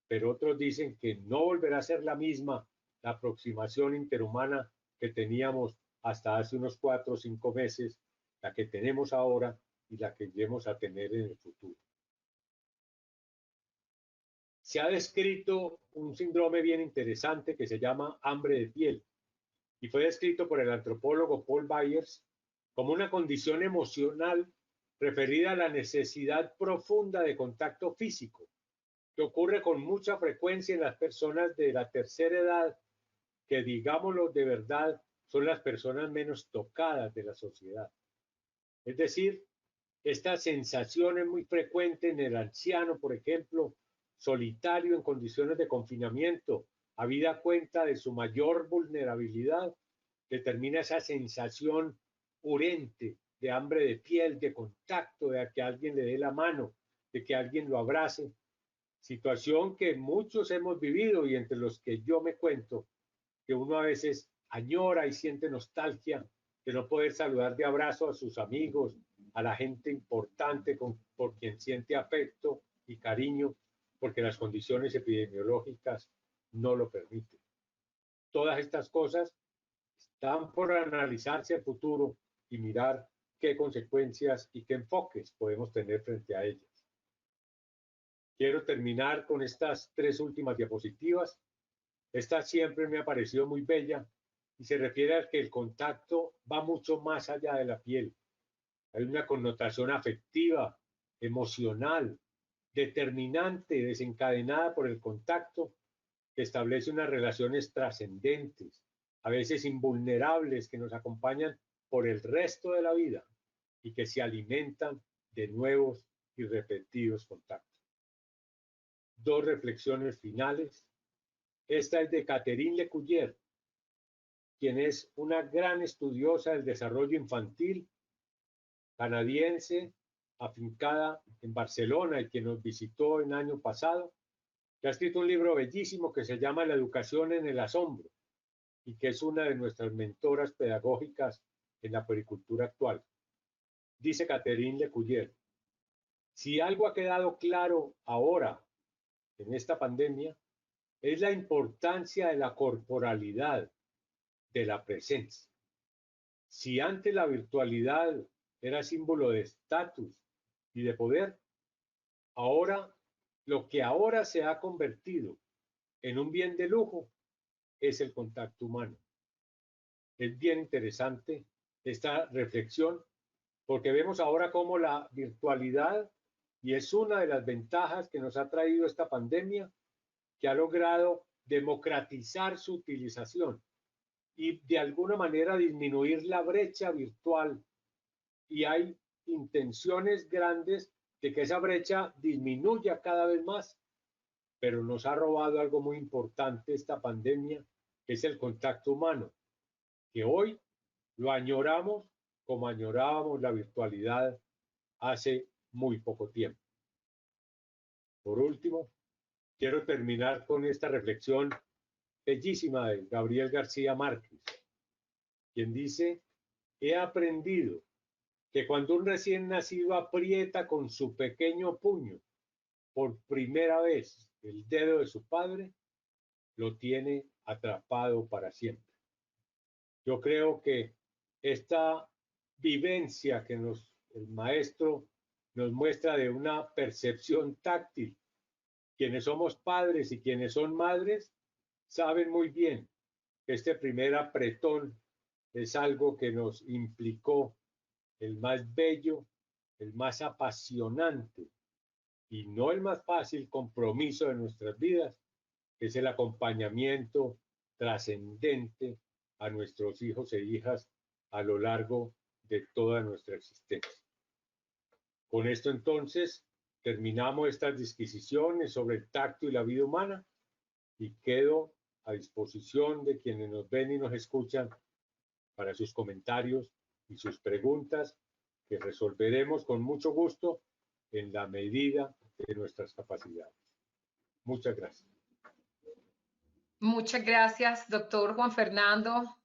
pero otros dicen que no volverá a ser la misma la aproximación interhumana que teníamos hasta hace unos 4 o 5 meses, la que tenemos ahora y la que iremos a tener en el futuro. Se ha descrito un síndrome bien interesante que se llama hambre de piel y fue descrito por el antropólogo Paul Byers como una condición emocional referida a la necesidad profunda de contacto físico, que ocurre con mucha frecuencia en las personas de la tercera edad, que digámoslo de verdad, son las personas menos tocadas de la sociedad. Es decir, esta sensación es muy frecuente en el anciano, por ejemplo, solitario en condiciones de confinamiento, habida cuenta de su mayor vulnerabilidad, determina esa sensación urente de hambre de piel, de contacto, de que alguien le dé la mano, de que alguien lo abrace, situación que muchos hemos vivido y entre los que yo me cuento, que uno a veces añora y siente nostalgia de no poder saludar de abrazo a sus amigos, a la gente importante por quien siente afecto y cariño, porque las condiciones epidemiológicas no lo permiten. Todas estas cosas están por analizarse a futuro y mirar qué consecuencias y qué enfoques podemos tener frente a ellas. Quiero terminar con estas 3 últimas diapositivas. Esta siempre me ha parecido muy bella y se refiere a que el contacto va mucho más allá de la piel. Hay una connotación afectiva, emocional, determinante, desencadenada por el contacto, que establece unas relaciones trascendentes, a veces invulnerables, que nos acompañan por el resto de la vida y que se alimentan de nuevos y repetidos contactos. 2 reflexiones finales. Esta es de Catherine Lecuyer, quien es una gran estudiosa del desarrollo infantil, canadiense, afincada en Barcelona y que nos visitó el año pasado, que ha escrito un libro bellísimo que se llama La educación en el asombro y que es una de nuestras mentoras pedagógicas en la puericultura actual. Dice Catherine Lecuyer, si algo ha quedado claro ahora en esta pandemia, es la importancia de la corporalidad, de la presencia. Si antes la virtualidad era símbolo de estatus y de poder. Ahora, lo que ahora se ha convertido en un bien de lujo es el contacto humano. Es bien interesante esta reflexión porque vemos ahora cómo la virtualidad, y es una de las ventajas que nos ha traído esta pandemia, que ha logrado democratizar su utilización y de alguna manera disminuir la brecha virtual. Y hay intenciones grandes de que esa brecha disminuya cada vez más, pero nos ha robado algo muy importante esta pandemia, que es el contacto humano, que hoy lo añoramos como añorábamos la virtualidad hace muy poco tiempo. Por último, quiero terminar con esta reflexión bellísima de Gabriel García Márquez, quien dice: he aprendido que cuando un recién nacido aprieta con su pequeño puño por primera vez el dedo de su padre, lo tiene atrapado para siempre. Yo creo que esta vivencia que el maestro nos muestra de una percepción táctil, quienes somos padres y quienes son madres, saben muy bien que este primer apretón es algo que nos implicó el más bello, el más apasionante y no el más fácil compromiso de nuestras vidas, que es el acompañamiento trascendente a nuestros hijos e hijas a lo largo de toda nuestra existencia. Con esto entonces terminamos estas disquisiciones sobre el tacto y la vida humana y quedo a disposición de quienes nos ven y nos escuchan para sus comentarios y sus preguntas, que resolveremos con mucho gusto en la medida de nuestras capacidades. Muchas gracias. Muchas gracias, doctor Juan Fernando.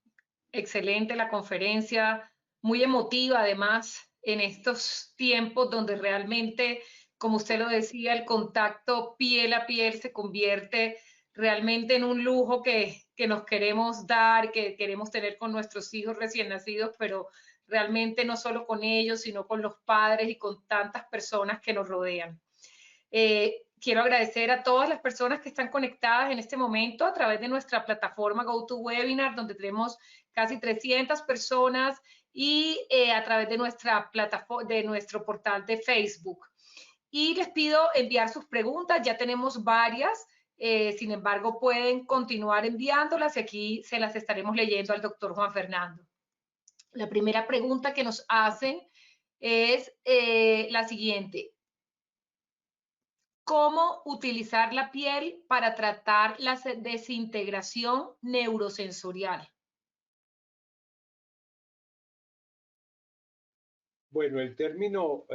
Excelente la conferencia, muy emotiva además en estos tiempos donde realmente, como usted lo decía, el contacto piel a piel se convierte realmente en un lujo que nos queremos dar, que queremos tener con nuestros hijos recién nacidos, pero realmente no solo con ellos, sino con los padres y con tantas personas que nos rodean. Quiero agradecer a todas las personas que están conectadas en este momento a través de nuestra plataforma GoToWebinar, donde tenemos casi 300 personas, y a través de nuestra plataforma, de nuestro portal de Facebook. Y les pido enviar sus preguntas, ya tenemos varias, sin embargo pueden continuar enviándolas y aquí se las estaremos leyendo al doctor Juan Fernando. La primera pregunta que nos hacen es la siguiente: ¿cómo utilizar la piel para tratar la desintegración neurosensorial? Bueno, el término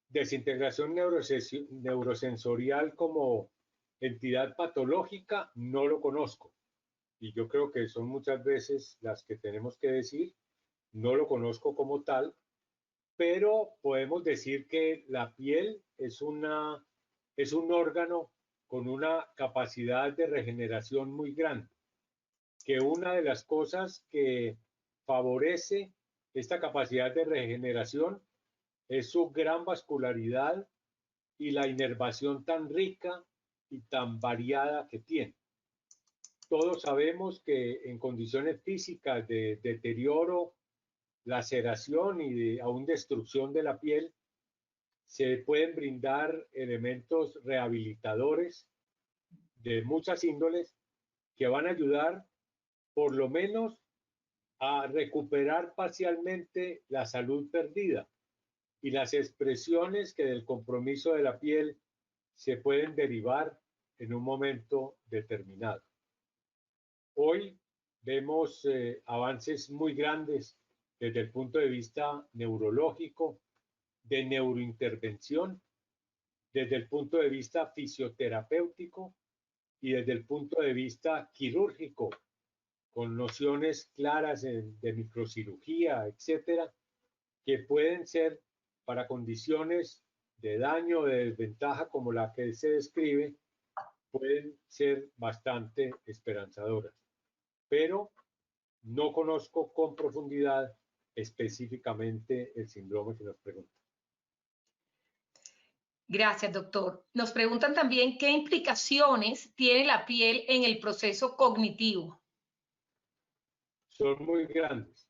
desintegración neurosensorial como entidad patológica no lo conozco. Y yo creo que son muchas veces las que tenemos que decir, no lo conozco como tal, pero podemos decir que la piel es un órgano con una capacidad de regeneración muy grande, que una de las cosas que favorece esta capacidad de regeneración es su gran vascularidad y la inervación tan rica y tan variada que tiene. Todos sabemos que en condiciones físicas de deterioro, laceración y aún destrucción de la piel, se pueden brindar elementos rehabilitadores de muchas índoles que van a ayudar por lo menos a recuperar parcialmente la salud perdida y las expresiones que del compromiso de la piel se pueden derivar en un momento determinado. Hoy vemos avances muy grandes desde el punto de vista neurológico, de neurointervención, desde el punto de vista fisioterapéutico y desde el punto de vista quirúrgico, con nociones claras de microcirugía, etcétera, que pueden ser para condiciones de daño o de desventaja como la que se describe, pueden ser bastante esperanzadoras. Pero no conozco con profundidad específicamente el síndrome que nos pregunta. Gracias, doctor. Nos preguntan también qué implicaciones tiene la piel en el proceso cognitivo. Son muy grandes.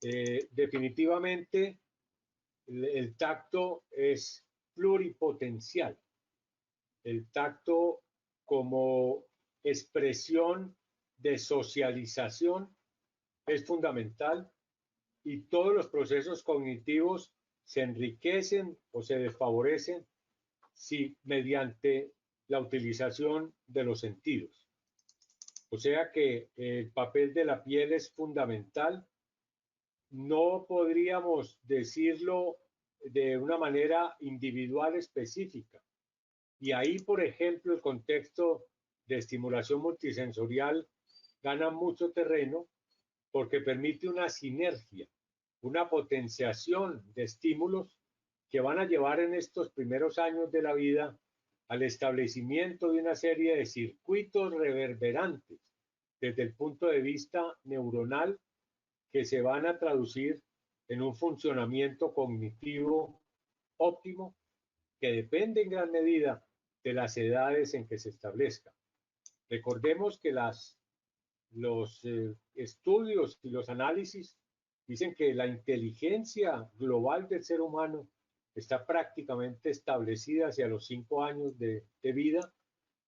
Definitivamente, el tacto es pluripotencial. El tacto como expresión de socialización es fundamental y todos los procesos cognitivos se enriquecen o se desfavorecen si mediante la utilización de los sentidos. O sea que el papel de la piel es fundamental. No podríamos decirlo de una manera individual específica. Y ahí, por ejemplo, el contexto de estimulación multisensorial gana mucho terreno porque permite una sinergia, una potenciación de estímulos que van a llevar en estos primeros años de la vida al establecimiento de una serie de circuitos reverberantes desde el punto de vista neuronal que se van a traducir en un funcionamiento cognitivo óptimo que depende en gran medida de las edades en que se establezca. Recordemos que los estudios y los análisis dicen que la inteligencia global del ser humano está prácticamente establecida hacia los 5 años de vida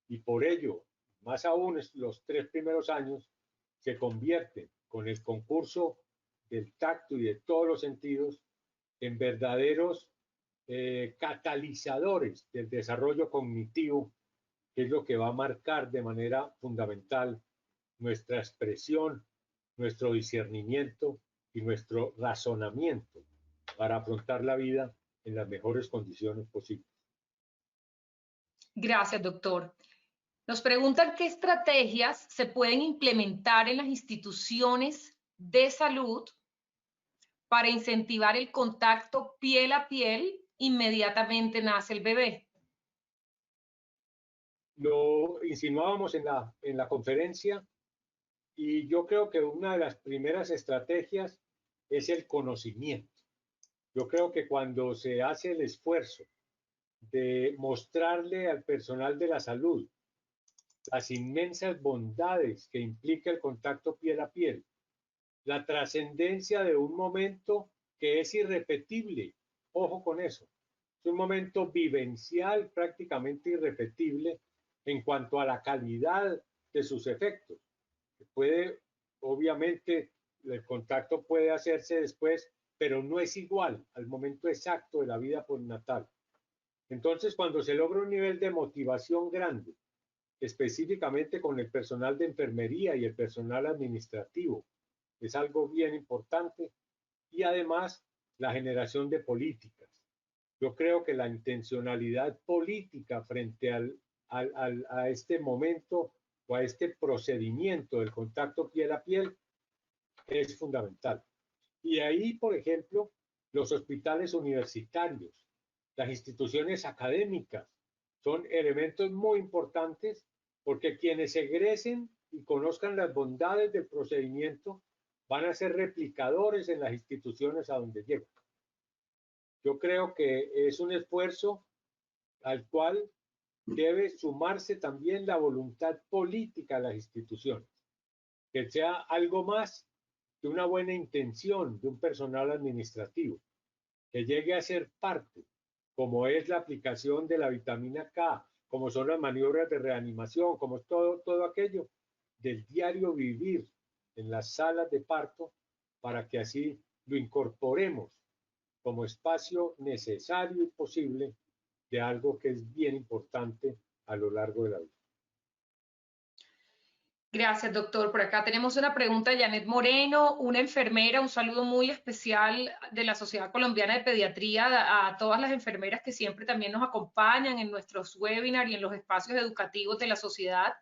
y por ello, más aún los 3 primeros años, se convierten con el concurso del tacto y de todos los sentidos en verdaderos catalizadores del desarrollo cognitivo, que es lo que va a marcar de manera fundamental nuestra expresión, nuestro discernimiento y nuestro razonamiento para afrontar la vida en las mejores condiciones posibles. Gracias, doctor. Nos preguntan qué estrategias se pueden implementar en las instituciones de salud para incentivar el contacto piel a piel inmediatamente nace el bebé. Lo insinuábamos en la conferencia y yo creo que una de las primeras estrategias es el conocimiento. Yo creo que cuando se hace el esfuerzo de mostrarle al personal de la salud las inmensas bondades que implica el contacto piel a piel, la trascendencia de un momento que es irrepetible, ojo con eso, es un momento vivencial prácticamente irrepetible en cuanto a la calidad de sus efectos. Puede, obviamente, el contacto puede hacerse después, pero no es igual al momento exacto de la vida postnatal. Entonces, cuando se logra un nivel de motivación grande, específicamente con el personal de enfermería y el personal administrativo, es algo bien importante. Y además, la generación de políticas. Yo creo que la intencionalidad política frente a este momento o a este procedimiento del contacto piel a piel es fundamental. Y ahí, por ejemplo, los hospitales universitarios, las instituciones académicas, son elementos muy importantes porque quienes egresen y conozcan las bondades del procedimiento van a ser replicadores en las instituciones a donde llegan. Yo creo que es un esfuerzo al cual debe sumarse también la voluntad política de las instituciones, que sea algo más que una buena intención de un personal administrativo, que llegue a ser parte, como es la aplicación de la vitamina K, como son las maniobras de reanimación, como es todo aquello del diario vivir en las salas de parto, para que así lo incorporemos como espacio necesario y posible de algo que es bien importante a lo largo de la vida. Gracias, doctor. Por acá tenemos una pregunta de Janet Moreno, una enfermera, un saludo muy especial de la Sociedad Colombiana de Pediatría a todas las enfermeras que siempre también nos acompañan en nuestros webinars y en los espacios educativos de la sociedad.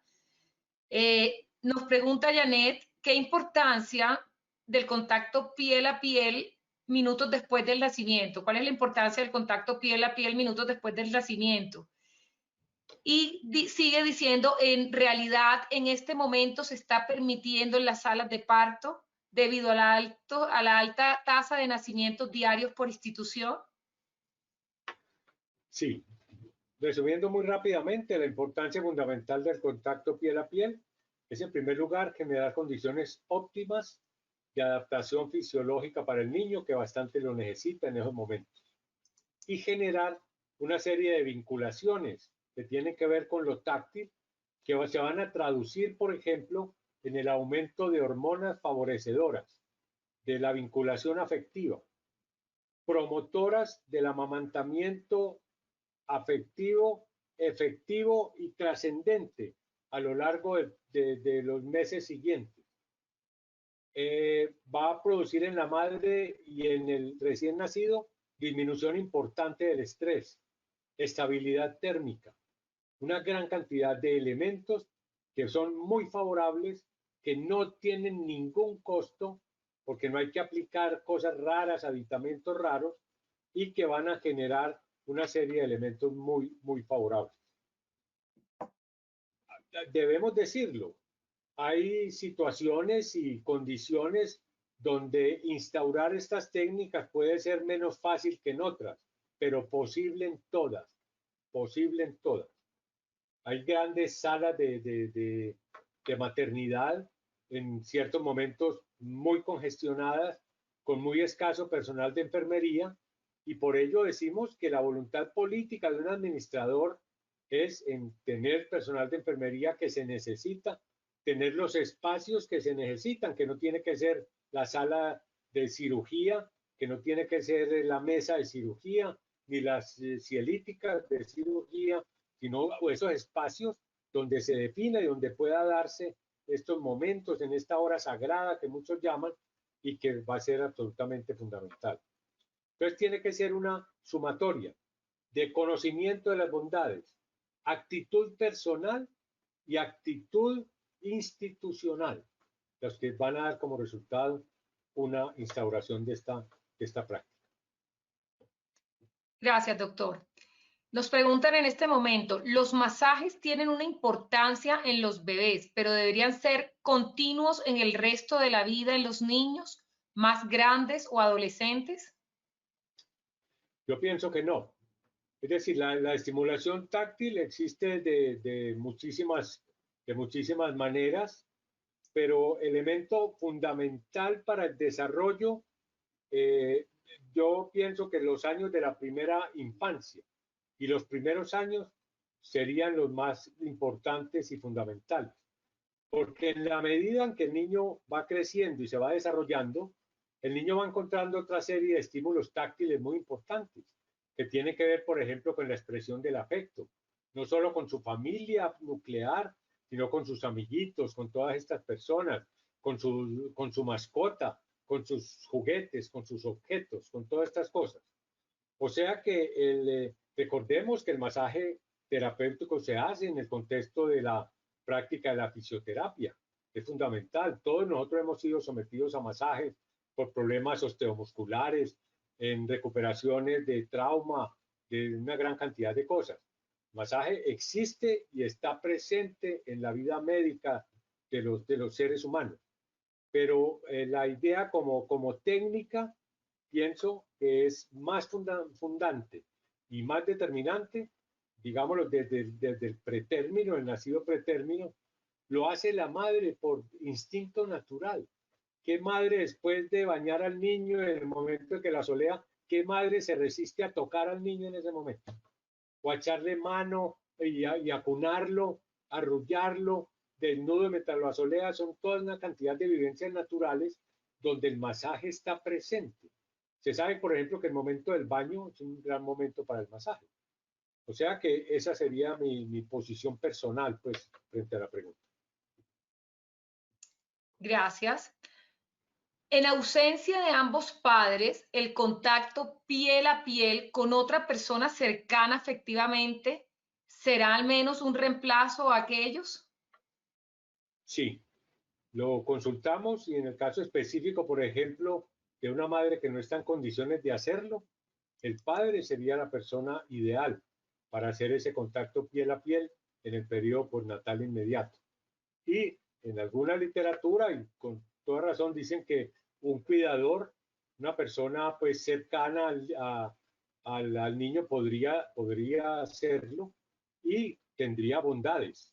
Nos pregunta Janet, ¿qué importancia del contacto piel a piel minutos después del nacimiento? ¿Cuál es la importancia del contacto piel a piel minutos después del nacimiento? Y sigue diciendo, en realidad, en este momento se está permitiendo en las salas de parto debido a la alta tasa de nacimientos diarios por institución? Sí, resumiendo muy rápidamente, la importancia fundamental del contacto piel a piel es, en primer lugar, generar condiciones óptimas de adaptación fisiológica para el niño, que bastante lo necesita en esos momentos, y generar una serie de vinculaciones que tienen que ver con lo táctil, que se van a traducir, por ejemplo, en el aumento de hormonas favorecedoras de la vinculación afectiva, promotoras del amamantamiento afectivo, efectivo y trascendente a lo largo de los meses siguientes. Va a producir en la madre y en el recién nacido disminución importante del estrés, estabilidad térmica, una gran cantidad de elementos que son muy favorables, que no tienen ningún costo, porque no hay que aplicar cosas raras, aditamentos raros, y que van a generar una serie de elementos muy, muy favorables. Debemos decirlo, hay situaciones y condiciones donde instaurar estas técnicas puede ser menos fácil que en otras, pero posible en todas, posible en todas. Hay grandes salas de maternidad en ciertos momentos muy congestionadas, con muy escaso personal de enfermería, y por ello decimos que la voluntad política de un administrador es en tener personal de enfermería que se necesita, tener los espacios que se necesitan, que no tiene que ser la sala de cirugía, que no tiene que ser la mesa de cirugía, ni las cielíticas de cirugía, sino esos espacios donde se defina y donde pueda darse estos momentos en esta hora sagrada que muchos llaman y que va a ser absolutamente fundamental. Entonces tiene que ser una sumatoria de conocimiento de las bondades, actitud personal y actitud institucional, los que van a dar como resultado una instauración de esta práctica. Gracias, doctor. Nos preguntan en este momento, los masajes tienen una importancia en los bebés, pero deberían ser continuos en el resto de la vida en los niños más grandes o adolescentes. Yo pienso que no. Es decir, la estimulación táctil existe de muchísimas maneras, pero elemento fundamental para el desarrollo, yo pienso que los años de la primera infancia y los primeros años serían los más importantes y fundamentales, porque en la medida en que el niño va creciendo y se va desarrollando, el niño va encontrando otra serie de estímulos táctiles muy importantes, que tiene que ver, por ejemplo, con la expresión del afecto, no solo con su familia nuclear, sino con sus amiguitos, con todas estas personas, con su mascota, con sus juguetes, con sus objetos, con todas estas cosas. O sea que recordemos que el masaje terapéutico se hace en el contexto de la práctica de la fisioterapia. Es fundamental. Todos nosotros hemos sido sometidos a masajes por problemas osteomusculares, en recuperaciones de trauma, de una gran cantidad de cosas. El masaje existe y está presente en la vida médica de los seres humanos. Pero la idea como técnica, pienso que es más fundante y más determinante, digámoslo, desde el pretérmino, el nacido pretérmino, lo hace la madre por instinto natural. ¿Qué madre, después de bañar al niño en el momento en que la solea, qué madre se resiste a tocar al niño en ese momento? O a echarle mano y a cunarlo, a arrullarlo, desnudo mientras lo asolea. Son toda una cantidad de vivencias naturales donde el masaje está presente. Se sabe, por ejemplo, que el momento del baño es un gran momento para el masaje. O sea que esa sería mi posición personal, pues, frente a la pregunta. Gracias. En ausencia de ambos padres, el contacto piel a piel con otra persona cercana afectivamente será al menos un reemplazo a aquellos. Sí, lo consultamos y en el caso específico, por ejemplo, de una madre que no está en condiciones de hacerlo, el padre sería la persona ideal para hacer ese contacto piel a piel en el periodo postnatal inmediato. Y en alguna literatura, y con toda razón, dicen que un cuidador, una persona pues cercana al niño podría hacerlo y tendría bondades,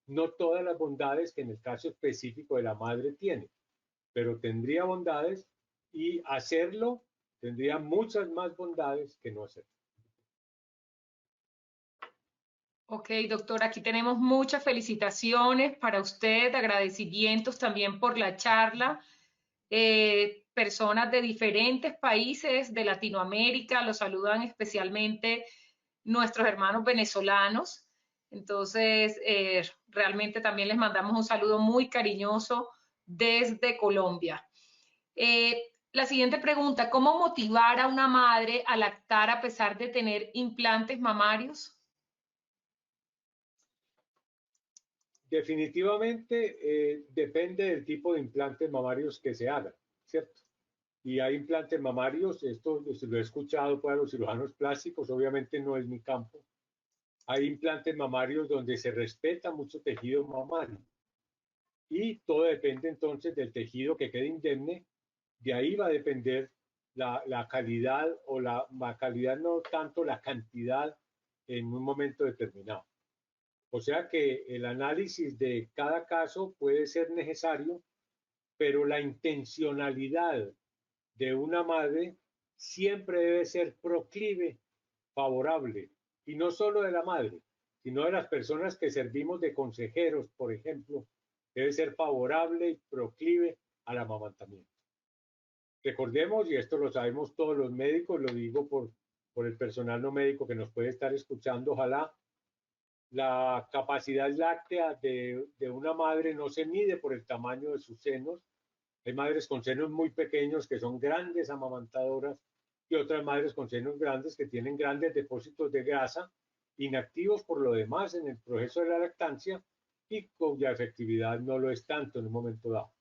no todas las bondades que en el caso específico de la madre tiene, pero tendría bondades y hacerlo tendría muchas más bondades que no hacerlo. Ok, doctor, aquí tenemos muchas felicitaciones para usted, agradecimientos también por la charla. Personas de diferentes países de Latinoamérica los saludan especialmente nuestros hermanos venezolanos. Entonces, realmente también les mandamos un saludo muy cariñoso desde Colombia. La siguiente pregunta, ¿cómo motivar a una madre a lactar a pesar de tener implantes mamarios? Definitivamente depende del tipo de implantes mamarios que se hagan, ¿cierto? Y hay implantes mamarios, esto lo he escuchado para los cirujanos plásticos, obviamente no es mi campo. Hay implantes mamarios donde se respeta mucho tejido mamario. Y todo depende entonces del tejido que quede indemne. De ahí va a depender la calidad o la calidad, no tanto la cantidad en un momento determinado. O sea que el análisis de cada caso puede ser necesario, pero la intencionalidad de una madre siempre debe ser proclive, favorable, y no solo de la madre, sino de las personas que servimos de consejeros, por ejemplo, debe ser favorable y proclive al amamantamiento. Recordemos, y esto lo sabemos todos los médicos, lo digo por el personal no médico que nos puede estar escuchando, ojalá, la capacidad láctea de una madre no se mide por el tamaño de sus senos. Hay madres con senos muy pequeños que son grandes amamantadoras y otras madres con senos grandes que tienen grandes depósitos de grasa inactivos por lo demás en el proceso de la lactancia y cuya efectividad no lo es tanto en un momento dado.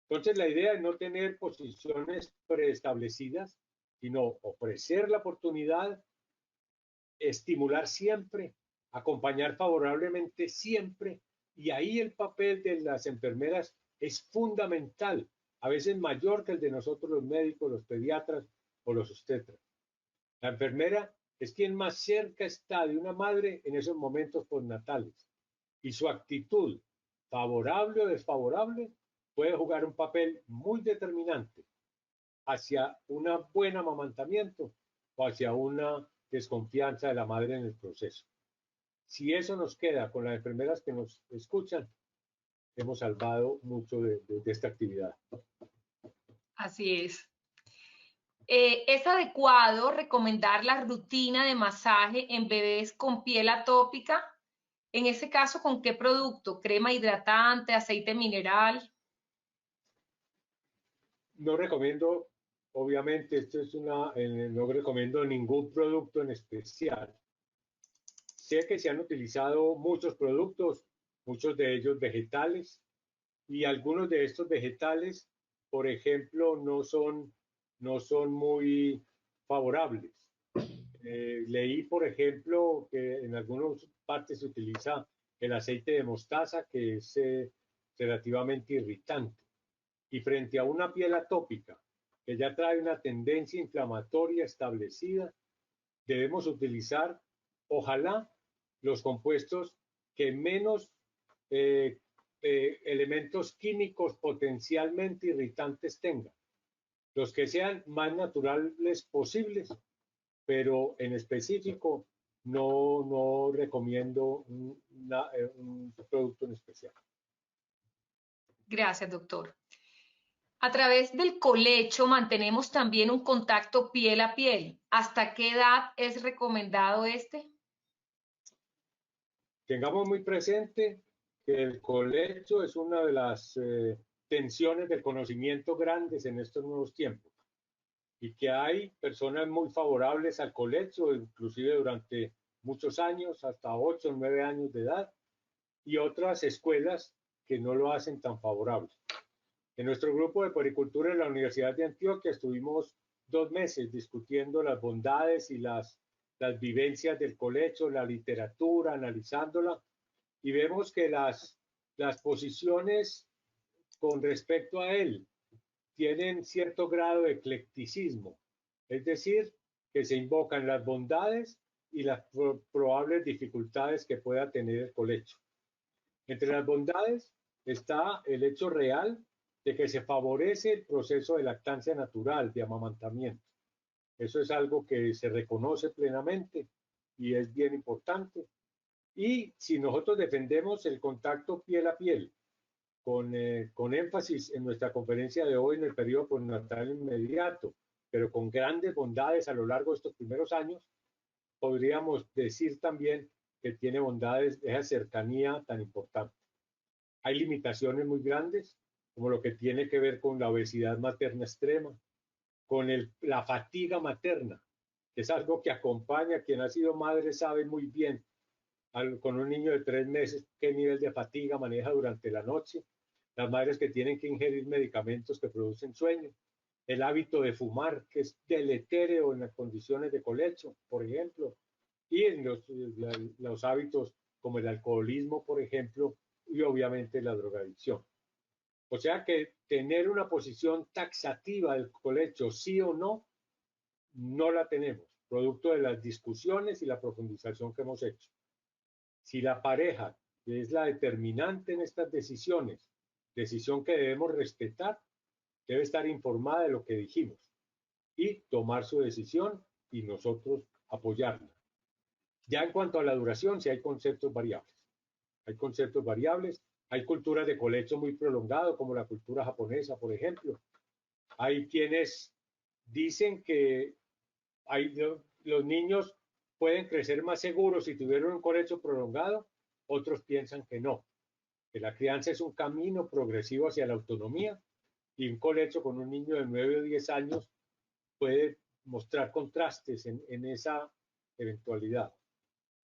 Entonces la idea es no tener posiciones preestablecidas, sino ofrecer la oportunidad, estimular siempre, acompañar favorablemente siempre, y ahí el papel de las enfermeras es fundamental, a veces mayor que el de nosotros los médicos, los pediatras o los obstetras. La enfermera es quien más cerca está de una madre en esos momentos postnatales y su actitud, favorable o desfavorable, puede jugar un papel muy determinante hacia un buen amamantamiento o hacia una desconfianza de la madre en el proceso. Si eso nos queda con las enfermeras que nos escuchan, hemos salvado mucho de esta actividad. Así es. ¿Es adecuado recomendar la rutina de masaje en bebés con piel atópica? En ese caso, ¿con qué producto? ¿Crema hidratante, aceite mineral? No recomiendo, obviamente, no recomiendo ningún producto en especial. Sé que se han utilizado muchos productos, muchos de ellos vegetales, y algunos de estos vegetales, por ejemplo, no son muy favorables. Leí, por ejemplo, que en algunas partes se utiliza el aceite de mostaza, que es relativamente irritante. Y frente a una piel atópica, que ya trae una tendencia inflamatoria establecida, debemos utilizar, ojalá, los compuestos que menos elementos químicos potencialmente irritantes tengan, los que sean más naturales posibles, pero en específico no recomiendo un producto en especial. Gracias, doctor. A través del colecho mantenemos también un contacto piel a piel. ¿Hasta qué edad es recomendado este? Tengamos muy presente que el colecho es una de las tensiones del conocimiento grandes en estos nuevos tiempos y que hay personas muy favorables al colecho, inclusive durante muchos años, hasta 8 o 9 años de edad, y otras escuelas que no lo hacen tan favorable. En nuestro grupo de puericultura en la Universidad de Antioquia estuvimos 2 meses discutiendo las bondades y las vivencias del colecho, la literatura, analizándola, y vemos que las posiciones con respecto a él tienen cierto grado de eclecticismo, es decir, que se invocan las bondades y las probables dificultades que pueda tener el colecho. Entre las bondades está el hecho real de que se favorece el proceso de lactancia natural, de amamantamiento. Eso es algo que se reconoce plenamente y es bien importante. Y si nosotros defendemos el contacto piel a piel, con énfasis en nuestra conferencia de hoy en el periodo postnatal inmediato, pero con grandes bondades a lo largo de estos primeros años, podríamos decir también que tiene bondades esa cercanía tan importante. Hay limitaciones muy grandes, como lo que tiene que ver con la obesidad materna extrema, con la fatiga materna, que es algo que acompaña, quien ha sido madre sabe muy bien, con un niño de 3 meses, qué nivel de fatiga maneja durante la noche, las madres que tienen que ingerir medicamentos que producen sueño, el hábito de fumar, que es deletérea en las condiciones de colecho, por ejemplo, y en los hábitos como el alcoholismo, por ejemplo, y obviamente la drogadicción. O sea que tener una posición taxativa del colecho, sí o no, no la tenemos, producto de las discusiones y la profundización que hemos hecho. Si la pareja es la determinante en estas decisiones, decisión que debemos respetar, debe estar informada de lo que dijimos y tomar su decisión y nosotros apoyarla. Ya en cuanto a la duración, sí hay conceptos variables. Hay conceptos variables, hay culturas de colecho muy prolongado, como la cultura japonesa, por ejemplo. Hay quienes dicen que los niños pueden crecer más seguros si tuvieron un colecho prolongado, otros piensan que no, que la crianza es un camino progresivo hacia la autonomía y un colecho con un niño de 9 o 10 años puede mostrar contrastes en esa eventualidad.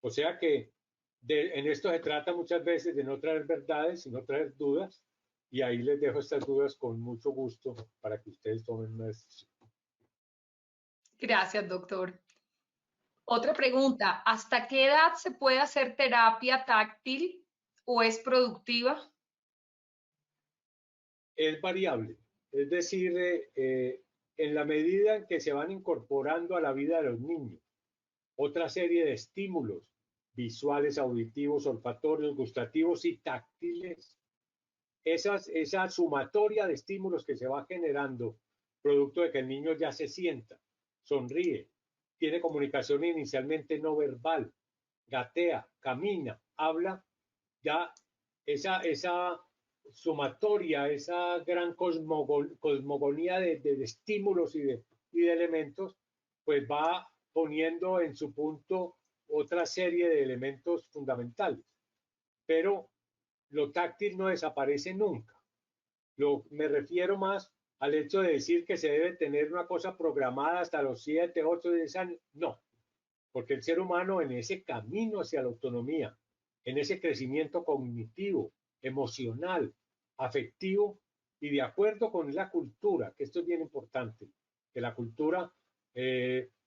O sea que en esto se trata muchas veces de no traer verdades, sino traer dudas, y ahí les dejo estas dudas con mucho gusto para que ustedes tomen una decisión. Gracias, doctor. Otra pregunta, ¿hasta qué edad se puede hacer terapia táctil o es productiva? Es variable, es decir, en la medida en que se van incorporando a la vida de los niños otra serie de estímulos visuales, auditivos, olfatorios, gustativos y táctiles, esa sumatoria de estímulos que se va generando, producto de que el niño ya se sienta, sonríe, tiene comunicación inicialmente no verbal, gatea, camina, habla, ya esa sumatoria, esa gran cosmogonía de estímulos y de elementos, pues va poniendo en su punto otra serie de elementos fundamentales. Pero lo táctil no desaparece nunca. Me refiero más al hecho de decir que se debe tener una cosa programada hasta los 7, 8, 10 años. No, porque el ser humano en ese camino hacia la autonomía, en ese crecimiento cognitivo, emocional, afectivo y de acuerdo con la cultura, que esto es bien importante, que la cultura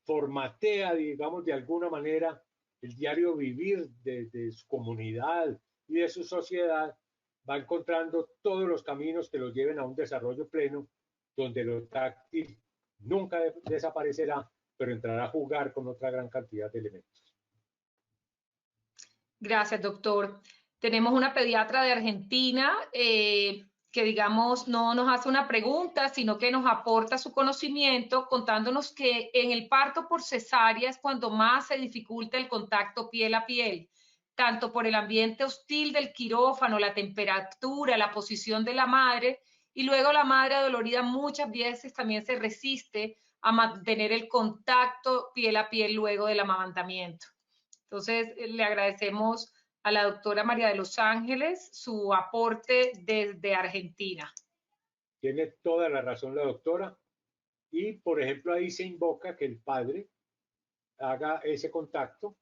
formatea, digamos, de alguna manera el diario vivir de su comunidad y de su sociedad, va encontrando todos los caminos que los lleven a un desarrollo pleno, donde lo táctil nunca desaparecerá, pero entrará a jugar con otra gran cantidad de elementos. Gracias, doctor. Tenemos una pediatra de Argentina que, digamos, no nos hace una pregunta, sino que nos aporta su conocimiento contándonos que en el parto por cesárea es cuando más se dificulta el contacto piel a piel, tanto por el ambiente hostil del quirófano, la temperatura, la posición de la madre, y luego la madre adolorida muchas veces también se resiste a mantener el contacto piel a piel luego del amamantamiento. Entonces, le agradecemos a la doctora María de los Ángeles su aporte desde Argentina. Tiene toda la razón la doctora. Y, por ejemplo, ahí se invoca que el padre haga ese contacto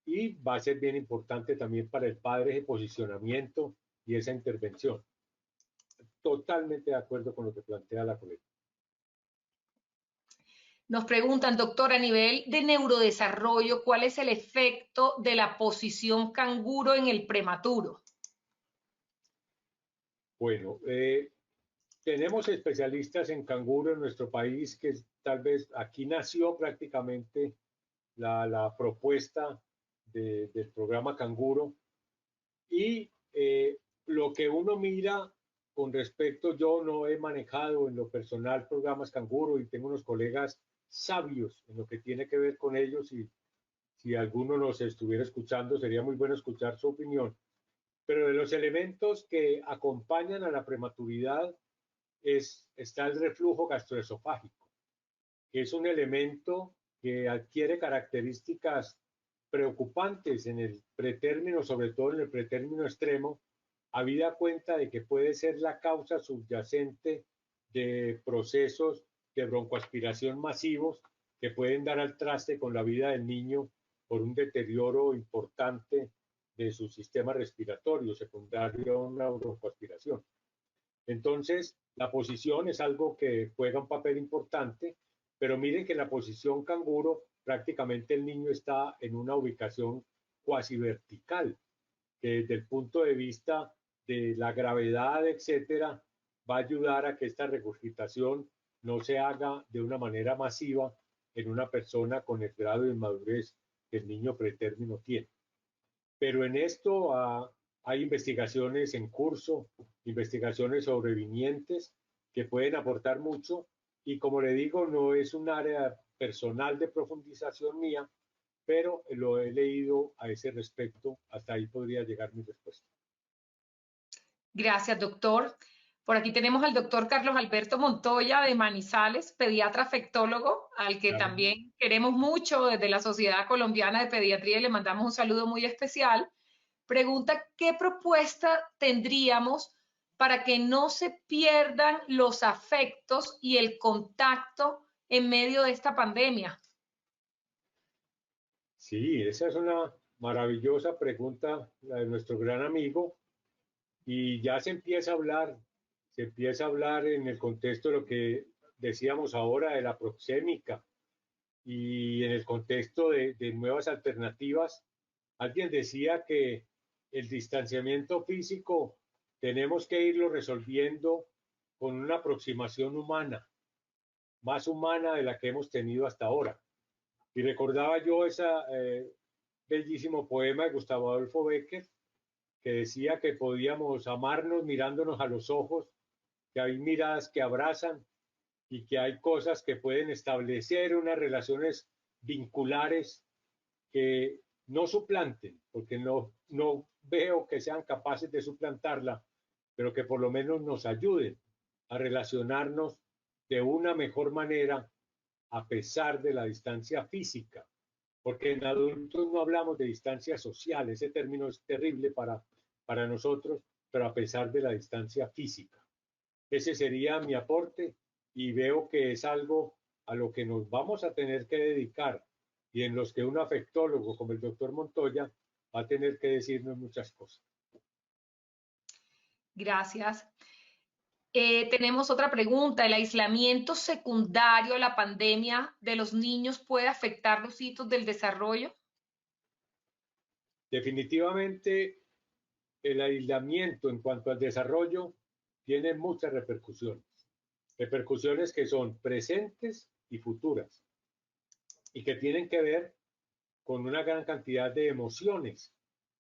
y va a ser bien importante también para el padre ese posicionamiento y esa intervención. Totalmente de acuerdo con lo que plantea la colega. Nos preguntan, doctor, a nivel de neurodesarrollo, ¿cuál es el efecto de la posición canguro en el prematuro? Bueno, tenemos especialistas en canguro en nuestro país que tal vez aquí nació prácticamente la propuesta del programa Canguro y lo que uno mira con respecto, yo no he manejado en lo personal programas Canguro y tengo unos colegas sabios en lo que tiene que ver con ellos y si alguno nos estuviera escuchando sería muy bueno escuchar su opinión. Pero de los elementos que acompañan a la prematuridad está el reflujo gastroesofágico, que es un elemento que adquiere características preocupantes en el pretérmino, sobre todo en el pretérmino extremo, habida cuenta de que puede ser la causa subyacente de procesos de broncoaspiración masivos que pueden dar al traste con la vida del niño por un deterioro importante de su sistema respiratorio secundario a una broncoaspiración. Entonces, la posición es algo que juega un papel importante, pero miren que en la posición canguro prácticamente el niño está en una ubicación cuasi vertical, que desde el punto de vista de la gravedad, etcétera, va a ayudar a que esta regurgitación no se haga de una manera masiva en una persona con el grado de inmadurez que el niño pretérmino tiene. Pero en esto hay investigaciones en curso, investigaciones sobrevinientes que pueden aportar mucho y como le digo, no es un área personal de profundización mía, pero lo he leído a ese respecto. Hasta ahí podría llegar mi respuesta. Gracias, doctor. Por aquí tenemos al doctor Carlos Alberto Montoya de Manizales, pediatra afectólogo, al que Claro. también queremos mucho desde la Sociedad Colombiana de Pediatría y le mandamos un saludo muy especial. Pregunta, ¿qué propuesta tendríamos para que no se pierdan los afectos y el contacto en medio de esta pandemia? Sí, esa es una maravillosa pregunta, la de nuestro gran amigo, y ya se empieza a hablar en el contexto de lo que decíamos ahora de la proxémica y en el contexto de nuevas alternativas. Alguien decía que el distanciamiento físico tenemos que irlo resolviendo con una aproximación humana, más humana de la que hemos tenido hasta ahora. Y recordaba yo ese bellísimo poema de Gustavo Adolfo Bécquer, que decía que podíamos amarnos mirándonos a los ojos, que hay miradas que abrazan y que hay cosas que pueden establecer unas relaciones vinculares que no suplanten, porque no veo que sean capaces de suplantarla, pero que por lo menos nos ayuden a relacionarnos de una mejor manera a pesar de la distancia física, porque en adultos no hablamos de distancia social, ese término es terrible para nosotros, pero a pesar de la distancia física. Ese sería mi aporte y veo que es algo a lo que nos vamos a tener que dedicar y en los que un afectólogo como el doctor Montoya va a tener que decirnos muchas cosas. Gracias. Tenemos otra pregunta. ¿El aislamiento secundario a la pandemia de los niños puede afectar los hitos del desarrollo? Definitivamente el aislamiento en cuanto al desarrollo tiene muchas repercusiones, repercusiones que son presentes y futuras y que tienen que ver con una gran cantidad de emociones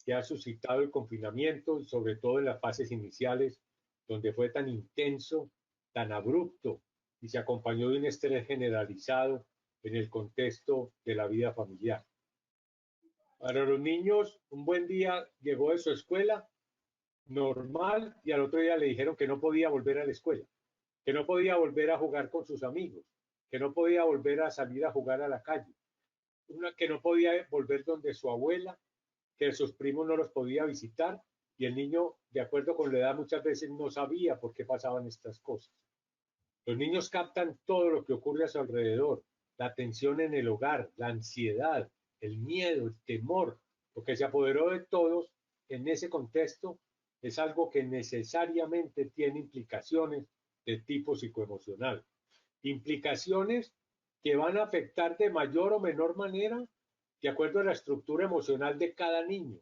que ha suscitado el confinamiento y sobre todo en las fases iniciales donde fue tan intenso, tan abrupto y se acompañó de un estrés generalizado en el contexto de la vida familiar. Para los niños, un buen día llegó de su escuela normal y al otro día le dijeron que no podía volver a la escuela, que no podía volver a jugar con sus amigos, que no podía volver a salir a jugar a la calle, que no podía volver donde su abuela, que sus primos no los podía visitar y el niño, de acuerdo con la edad, muchas veces no sabía por qué pasaban estas cosas. Los niños captan todo lo que ocurre a su alrededor, la tensión en el hogar, la ansiedad, el miedo, el temor, lo que se apoderó de todos en ese contexto es algo que necesariamente tiene implicaciones de tipo psicoemocional. Implicaciones que van a afectar de mayor o menor manera de acuerdo a la estructura emocional de cada niño,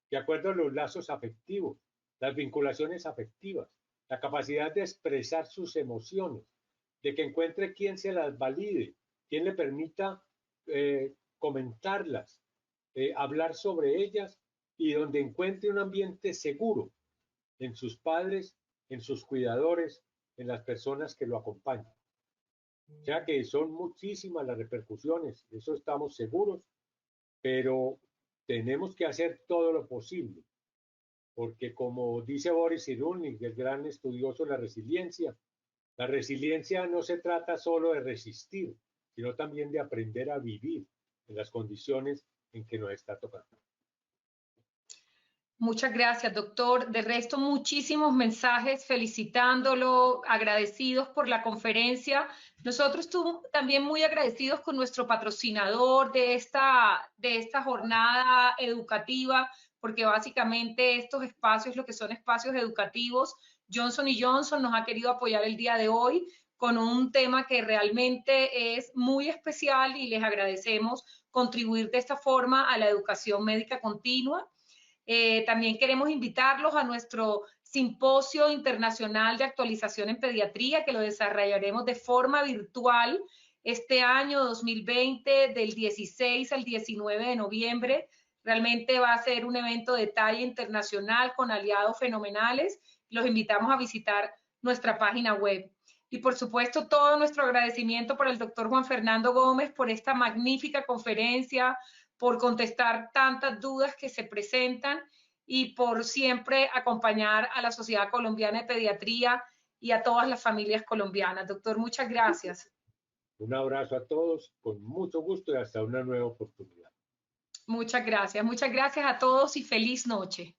de acuerdo a los lazos afectivos, las vinculaciones afectivas. la capacidad de expresar sus emociones, de que encuentre quien se las valide, quien le permita comentarlas, hablar sobre ellas y donde encuentre un ambiente seguro en sus padres, en sus cuidadores, en las personas que lo acompañan. O sea que son muchísimas las repercusiones, de eso estamos seguros, pero tenemos que hacer todo lo posible, porque como dice Boris Cyrulnik, el gran estudioso de la resiliencia no se trata solo de resistir, sino también de aprender a vivir en las condiciones en que nos está tocando. Muchas gracias, doctor. De resto, muchísimos mensajes felicitándolo, agradecidos por la conferencia. Nosotros también muy agradecidos con nuestro patrocinador de esta jornada educativa, porque básicamente estos espacios, lo que son espacios educativos, Johnson & Johnson nos ha querido apoyar el día de hoy con un tema que realmente es muy especial y les agradecemos contribuir de esta forma a la educación médica continua. También queremos invitarlos a nuestro simposio internacional de actualización en pediatría, que lo desarrollaremos de forma virtual este año 2020, del 16 al 19 de noviembre. Realmente va a ser un evento de talla internacional con aliados fenomenales. Los invitamos a visitar nuestra página web. Y por supuesto, todo nuestro agradecimiento para el doctor Juan Fernando Gómez por esta magnífica conferencia, por contestar tantas dudas que se presentan y por siempre acompañar a la Sociedad Colombiana de Pediatría y a todas las familias colombianas. Doctor, muchas gracias. Un abrazo a todos, con mucho gusto y hasta una nueva oportunidad. Muchas gracias a todos y feliz noche.